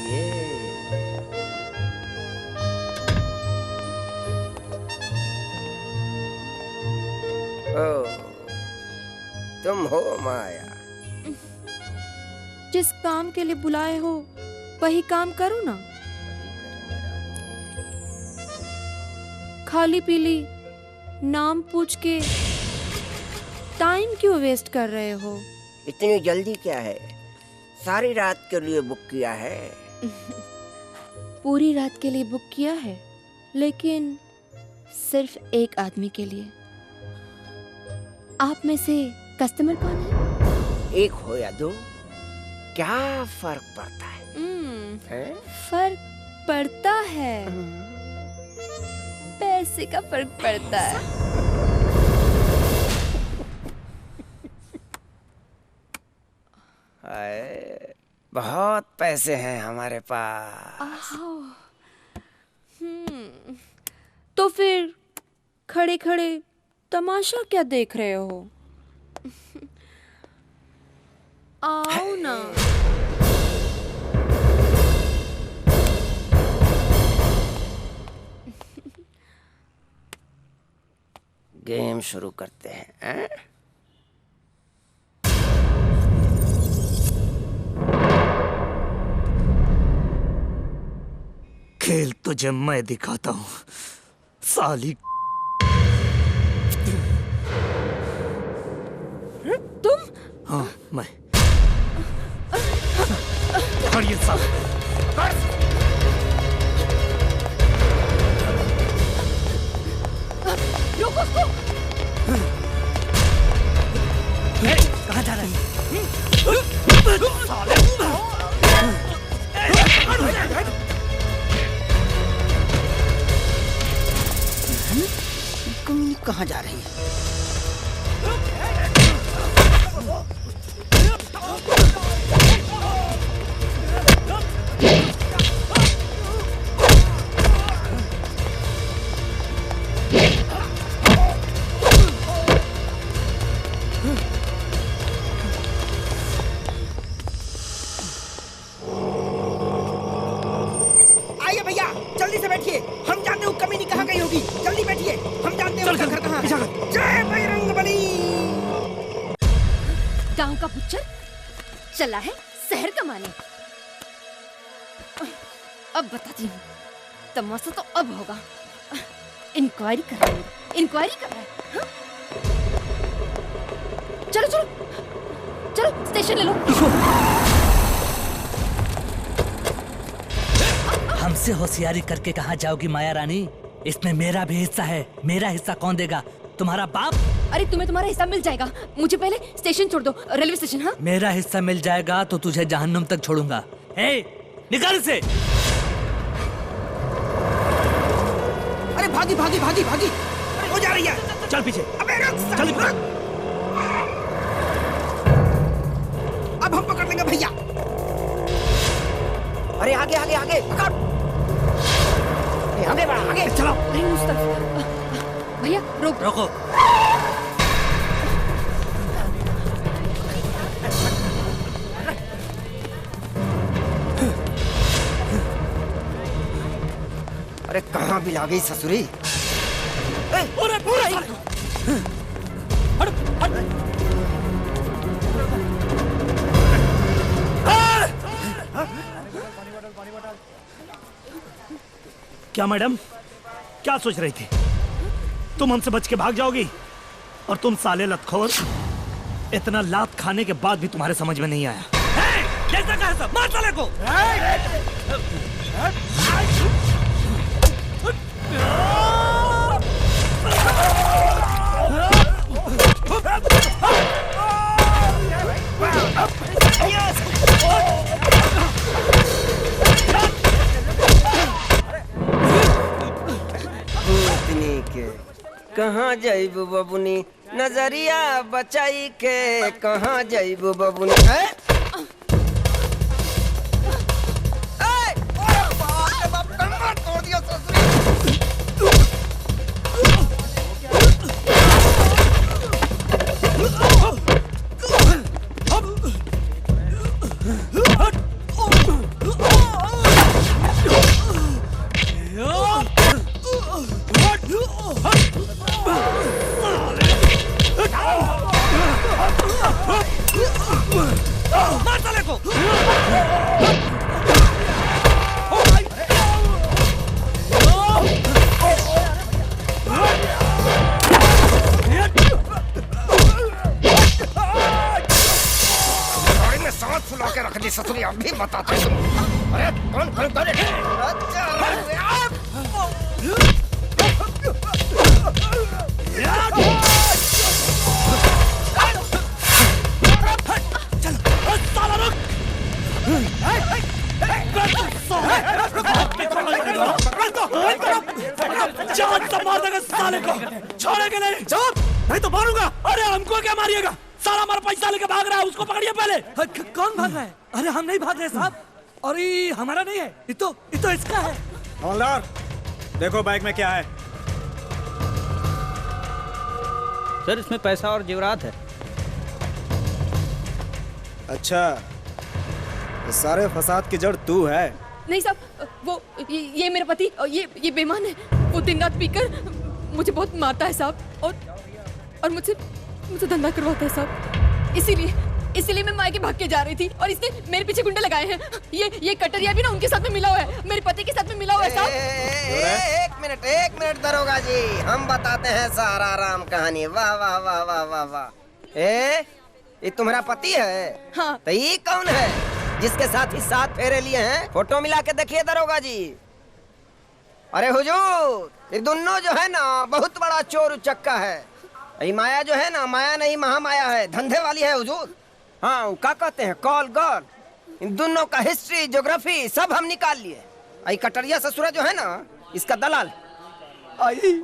ये ओ, तुम हो माया। जिस काम के लिए बुलाए हो वही काम करो ना। खाली पीली नाम पूछ के टाइम क्यों वेस्ट कर रहे हो? इतनी जल्दी क्या है? सारी रात के लिए बुक किया है। पूरी रात के लिए बुक किया है, लेकिन सिर्फ एक आदमी के लिए। आप में से कस्टमर कौन है? एक हो या दो, क्या फर्क पड़ता है? फर्क पड़ता है, पैसे का फर्क पड़ता है। बहुत पैसे हैं हमारे पास। तो फिर खड़े खड़े तमाशा क्या देख रहे हो? आओ ना। गेम शुरू करते हैं। खेल तुझे मैं दिखाता हूँ साली। तुम? हाँ मैं। और ये साला रोको उसको। कहाँ जा रहा है? कहाँ जा रही है? आइए भैया, जल्दी से बैठिए। हम जानते हो कमीनी कहाँ गई होगी। जल्दी बैठिए, हम जानते हैं उसका घर कहाँ है। जय बजरंगबली। गांव का बुच्चर चला है शहर कमाने। अब बताती हूँ, तमाशा तो अब होगा। इंक्वायरी कर रहा है, इंक्वायरी कर रहा है। हाँ? चलो चलो चलो स्टेशन ले लो। हमसे होशियारी करके कहाँ जाओगी माया रानी? इसमें मेरा भी हिस्सा है। मेरा हिस्सा कौन देगा? तुम्हारा बाप? अरे तुम्हें तुम्हारा हिस्सा मिल जाएगा। मुझे पहले स्टेशन छोड़ दो, रेलवे स्टेशन। हाँ, मेरा हिस्सा मिल जाएगा तो तुझे जहन्नुम तक छोड़ूंगा। निकल से। अरे भागी भागी भागी भागी। अरे हो जा रही है। चल पीछे। अबे रुक, चल रुक। अब हम पकड़ लेंगे भैया। अरे आगे आगे आगे पकड़। आगे बढ़, आगे चलो। नहीं उस तरफ। भैया रोक। रोको। अरे कहाँ भी ला गई ससुरी? क्या मैडम, क्या सोच रही थी? तुम हमसे बच के भाग जाओगी? और तुम साले लतखोर, इतना लात खाने के बाद भी तुम्हारे समझ में नहीं आया। जैसा कहा सब, मार साले को। कहाँ जाइबू बबुनी नजरिया बचाई के? कहाँ जाइबू बबुनी? तोड़ दिया मार साले को। सांस फुला के रख दी ससुरी। अभी बताते हैं। अरे कौन खरीदार है? जान से मार देगा साले को, छोड़ेंगे नहीं। चुप, नहीं तो मारूंगा। अरे हमको क्या मारिएगा? साला हमारा पैसा लेके भाग रहा है, उसको पकड़िए पहले। कौन भाग रहा है? अरे हम नहीं भाग रहे साहब, और ये हमारा नहीं है, ये तो इसका है। हवलदार, देखो बैग में क्या है। सर इसमें पैसा और जेवरात है। अच्छा, इस सारे फसाद की जड़ तू है? नहीं साहब, वो ये मेरा पति ये बेईमान है। वो दिन रात पीकर मुझे बहुत मारता है साहब, और मुझसे धंधा करवाता है साहब। इसीलिए मैं मायके भाग के जा रही थी और इसने मेरे पीछे गुंडे लगाए हैं। ये कटरिया भी ना उनके साथ में मिला हुआ है, मेरे पति के साथ में मिला हुआ है साहब। एक मिनट दरोगा जी, हम बताते हैं सारा राम कहानी। वाह वाह वाह वाह वाह वाह। ये तुम्हारा पति है? हाँ। तो ये कौन है जिसके साथ ही 7 फेरे लिए हैं? फोटो मिला के देखिए दरोगा जी। अरे हुजूर, ये दोनों जो है ना बहुत बड़ा चोर उचक्का है। ये माया जो है ना, माया नहीं महामाया है, धंधे वाली है हुजूर। हाँ, वो क्या कहते हैं, कॉल गॉड। इन दोनों का हिस्ट्री, ज्योग्राफी सब हम निकाल लिए। आई कटरिया ससुरा जो है ना, इसका दलाल। आई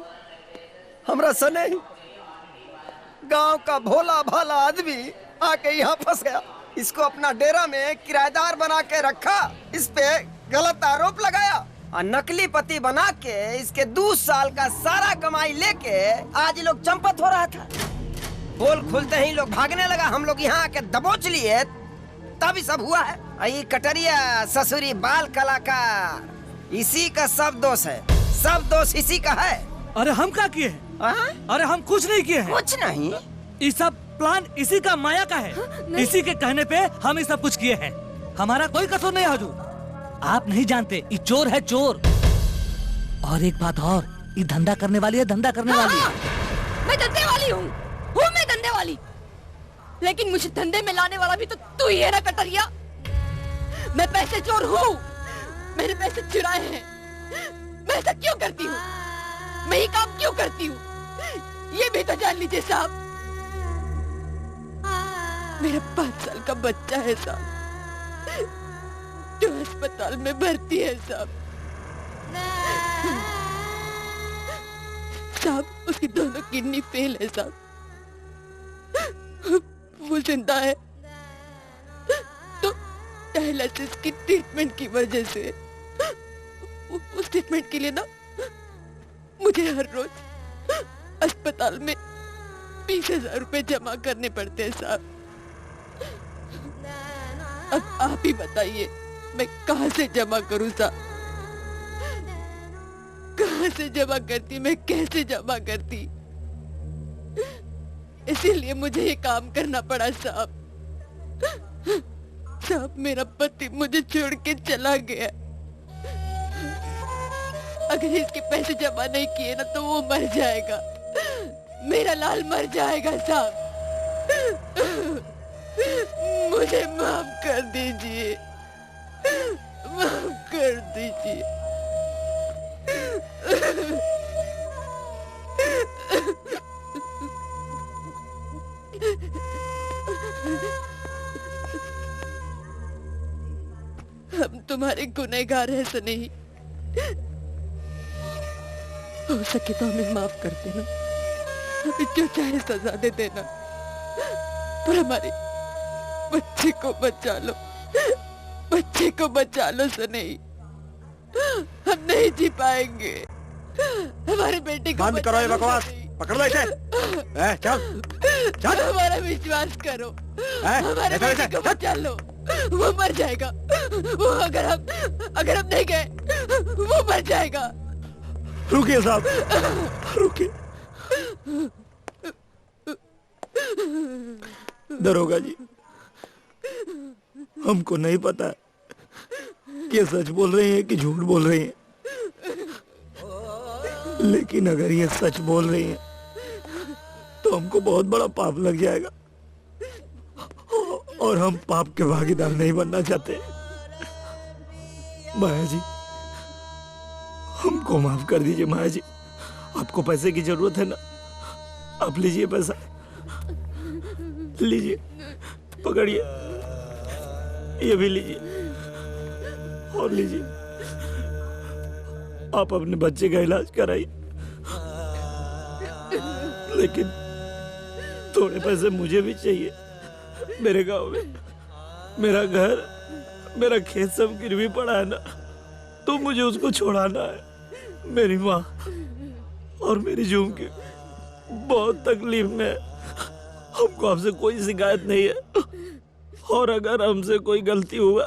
हमरा सने गांव का भोला भाला आदमी आके यहाँ फंस गया। इसको अपना डेरा में किराएदार बना के रखा, इस पे गलत आरोप लगाया और नकली पति बना के इसके 2 साल का सारा कमाई लेके आज लोग चंपत हो रहा था। पोल खुलते ही लोग भागने लगा, हम लोग यहाँ आके दबोच लिए, तभी सब हुआ है। आई कटरिया ससुरी बाल कलाकार, इसी का सब दोष है, सब दोष इसी का है। अरे हम क्या किए? अरे हम कुछ नहीं किए हैं। कुछ नहीं? ये सब प्लान इसी का, माया का है। इसी के कहने पे हम ये सब कुछ किए हैं। हमारा कोई कसूर नहीं है हुजूर। आप नहीं जानते, ये चोर है, चोर। और एक बात और, ये धंधा करने वाली है, धंधा करने वाली है। मैं धंधे वाली हूँ, मैं धंधे वाली, लेकिन मुझे धंधे में लाने वाला भी तो तू ही है ना कटरिया। मैं पैसे चोर हूँ, मेरे पैसे चुराए हैं। मैं ऐसा क्यों करती हूँ, मैं ये काम क्यों करती हूँ, ये भी तो जान लीजिए साहब। मेरा 5 साल का बच्चा है साहब, जो अस्पताल में भर्ती है साहब। उसकी दोनों किडनी फेल है साहब, वो जिंदा है तो डायलिसिस की ट्रीटमेंट की वजह से, उस ट्रीटमेंट के लिए ना मुझे हर रोज अस्पताल में 20,000 रुपए जमा करने पड़ते हैं साहब। अब आप ही बताइए मैं कहाँ से जमा करूँ साहब, कहाँ से जमा करती, मैं कैसे जमा करती। इसीलिए मुझे ये काम करना पड़ा साहब। साहब मेरा पति मुझे छोड़ के चला गया, अगर इसके पैसे जमा नहीं किए ना तो वो मर जाएगा, मेरा लाल मर जाएगा साहब। मुझे माफ कर दीजिए, माफ कर दीजिए। हम तुम्हारे गुनहगार हैं सनही, हो सके तो हमें माफ कर देना, हमें जो चाहे सजा दे देना, पर हमारे बच्चे को बचा लो, बच्चे को बचा लो सनही। हम नहीं जी पाएंगे, हमारे बेटे को बंद करो ये बकवास, पकड़ लो इसे। चल चल, हमारा विश्वास करो, हमारे बेटे को बचा लो, वो मर जाएगा। वो अगर हम नहीं गए वो मर जाएगा। रुकिए साहब, रुकिए। दरोगा जी, हमको नहीं पता कि सच बोल रही हैं कि झूठ बोल रही हैं, लेकिन अगर ये सच बोल रही हैं तो हमको बहुत बड़ा पाप लग जाएगा और हम पाप के भागीदार नहीं बनना चाहते। माया जी, हमको माफ कर दीजिए। माया जी, आपको पैसे की जरूरत है ना, आप लीजिए पैसा, लीजिए, पकड़िए, ये भी लीजिए और लीजिए, आप अपने बच्चे का इलाज कराइए, लेकिन थोड़े पैसे मुझे भी चाहिए। मेरे गांव में मेरा घर, मेरा खेत सब गिरवी पड़ा है ना, तो मुझे उसको छोड़ाना है। मेरी माँ और मेरी झूम की बहुत तकलीफ में है। हमको आपसे कोई शिकायत नहीं है, और अगर हमसे कोई गलती हुआ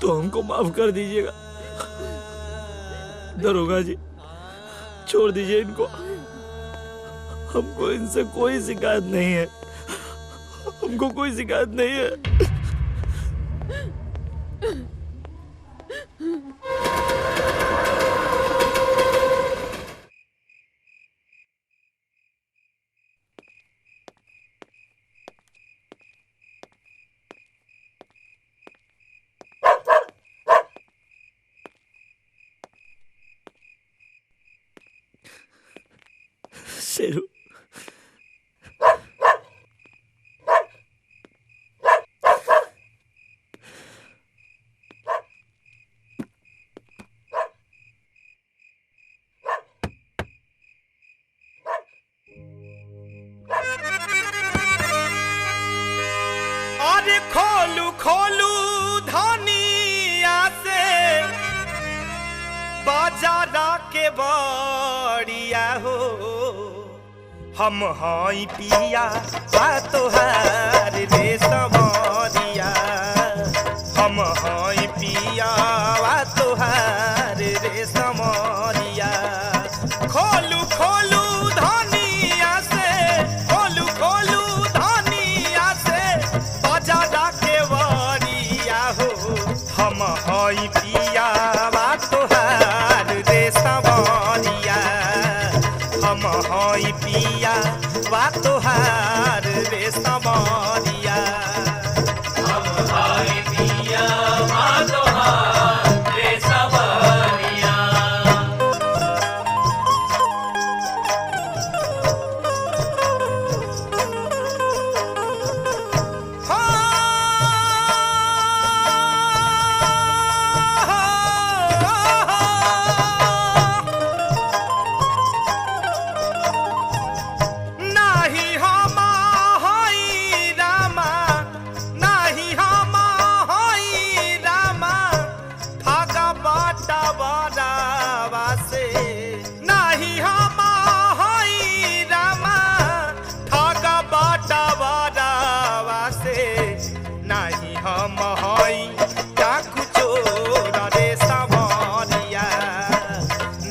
तो हमको माफ कर दीजिएगा। दरोगा जी, छोड़ दीजिए इनको, हमको इनसे कोई शिकायत नहीं है, हमको कोई शिकायत नहीं है। शेरू, अरे खोलू खोलू धनिया से बाजारा के बड़िया हो, हम हाई पिया बा तोहार रे समरिया, हम हाई पिया बा तोहार रे समरिया। खोलू खोलू धनिया से, खोलू खोलू धनिया से बाजारा के बड़िया हो, हम हाई पिया बा तोहार रे समरिया, हम हाई पिया बा तोहार रे समरिया, हम हाई पिया बा तोहार रे समरिया। नाही हम हई रामा, नाही हम हई रामा, भागा बाटा बरावा से, नाही हम हई रामा, भागा बाटा बरावा से, नाही हम हई डाकू चोर रे समरिया,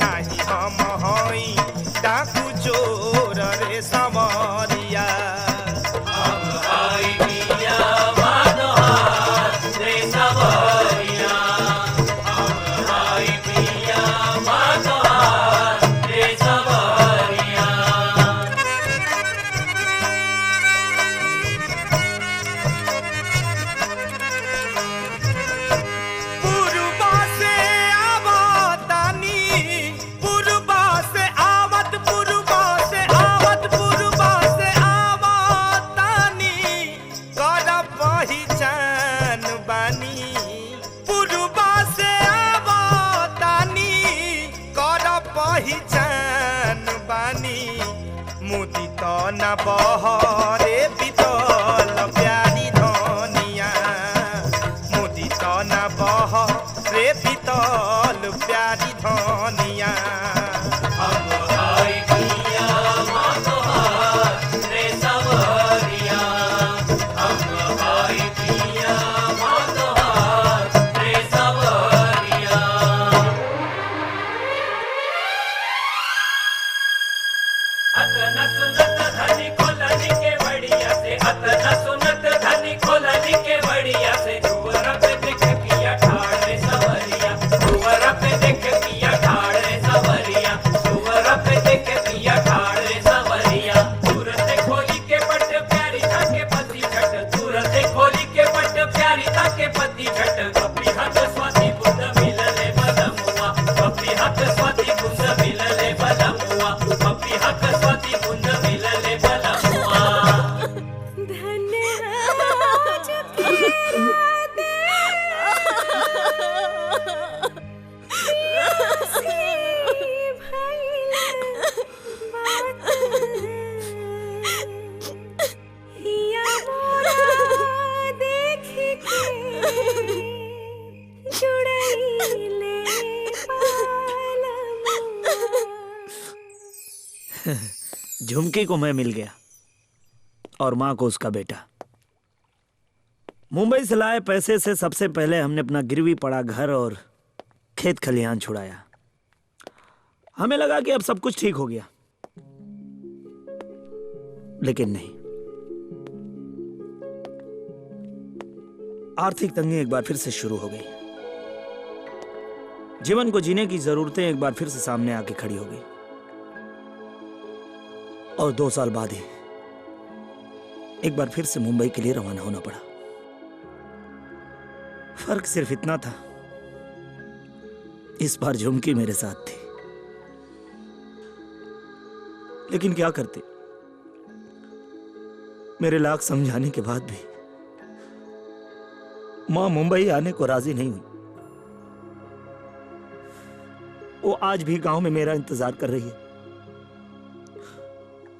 नाही हम हई डाकू चोर रे समरिया, हम हई पिया बा तोहार रे समरिया, हम हई पिया बा तोहार रे समरिया। पुरबा से आवतानी, पुरबा से आवत, पुरबा से आवत, पुरबा से आवतानी, कर पहिचान बानी, पुरबा से आवतानी, कर पहिचान बानी, मोदी तो न बहरे बितल प्यारी धनिया, मोदी तो न बहरे बितल प्यारी धनिया, हम हई पिया बा तोहार रे समरिया, हम हई पिया बा तोहार रे समरिया। अतना सुनत धनी खोलनी के बढ़िया से, अतना सुनत धनी खोलनी के बढ़िया से, दुवर पे देख पिया ठाड़े सवरिया, दुवर पे देख पिया ठाड़े सवरिया, दुवर पे देख पिया ठाड़े सवरिया। दूर से खोली के पट प्यारी था के पति झट, दूर से खोली के पट प्यारी था के पति झट, कपी हाथ स्वाति बुद्ध मिलले बदमुआ, कपी हाथ स्वाति बुद्ध मिलले बदमुआ, कपी हाथ स्वाति बुद्ध मिलले बदमुआ। झुमकी को मैं मिल गया और माँ को उसका बेटा। मुंबई से लाए पैसे से सबसे पहले हमने अपना गिरवी पड़ा घर और खेत खलिहान छुड़ाया। हमें लगा कि अब सब कुछ ठीक हो गया, लेकिन नहीं। आर्थिक तंगी एक बार फिर से शुरू हो गई। जीवन को जीने की जरूरतें एक बार फिर से सामने आके खड़ी हो गई। और 2 साल बाद ही एक बार फिर से मुंबई के लिए रवाना होना पड़ा। फर्क सिर्फ इतना था, इस बार झुमकी मेरे साथ थी। लेकिन क्या करते, मेरे लाख समझाने के बाद भी मां मुंबई आने को राजी नहीं हुई। वो आज भी गांव में मेरा इंतजार कर रही है।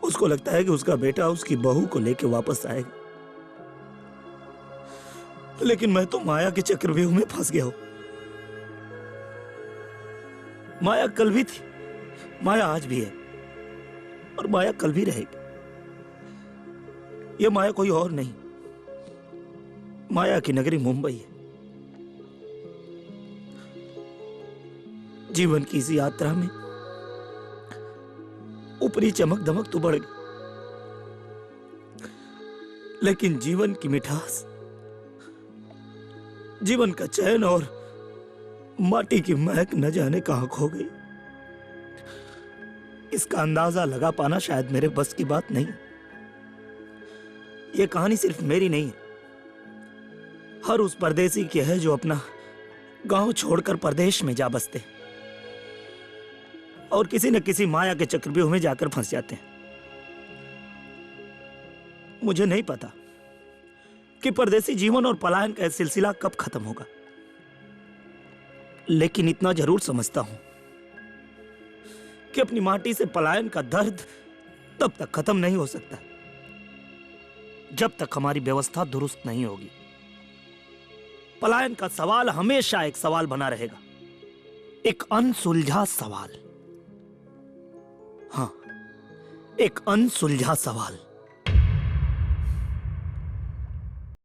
उसको लगता है कि उसका बेटा उसकी बहू को लेकर वापस आएगा, लेकिन मैं तो माया के चक्रव्यूह में फंस गया हूं। माया कल भी थी, माया आज भी है, और माया कल भी रहेगी। ये माया कोई और नहीं, माया की नगरी मुंबई है। जीवन की इस यात्रा में ऊपरी चमक दमक तो बढ़ गई, लेकिन जीवन की मिठास, जीवन का चैन और माटी की महक न जाने कहां खो गई। इसका अंदाजा लगा पाना शायद मेरे बस की बात नहीं। यह कहानी सिर्फ मेरी नहीं है, हर उस परदेसी की है जो अपना गांव छोड़कर परदेश में जा बसते और किसी न किसी माया के चक्रव्यूह में जाकर फंस जाते हैं। मुझे नहीं पता कि परदेसी जीवन और पलायन का सिलसिला कब खत्म होगा, लेकिन इतना जरूर समझता हूं कि अपनी माटी से पलायन का दर्द तब तक खत्म नहीं हो सकता जब तक हमारी व्यवस्था दुरुस्त नहीं होगी। पलायन का सवाल हमेशा एक सवाल बना रहेगा, एक अनसुलझा सवाल। हाँ, एक अनसुलझा सवाल।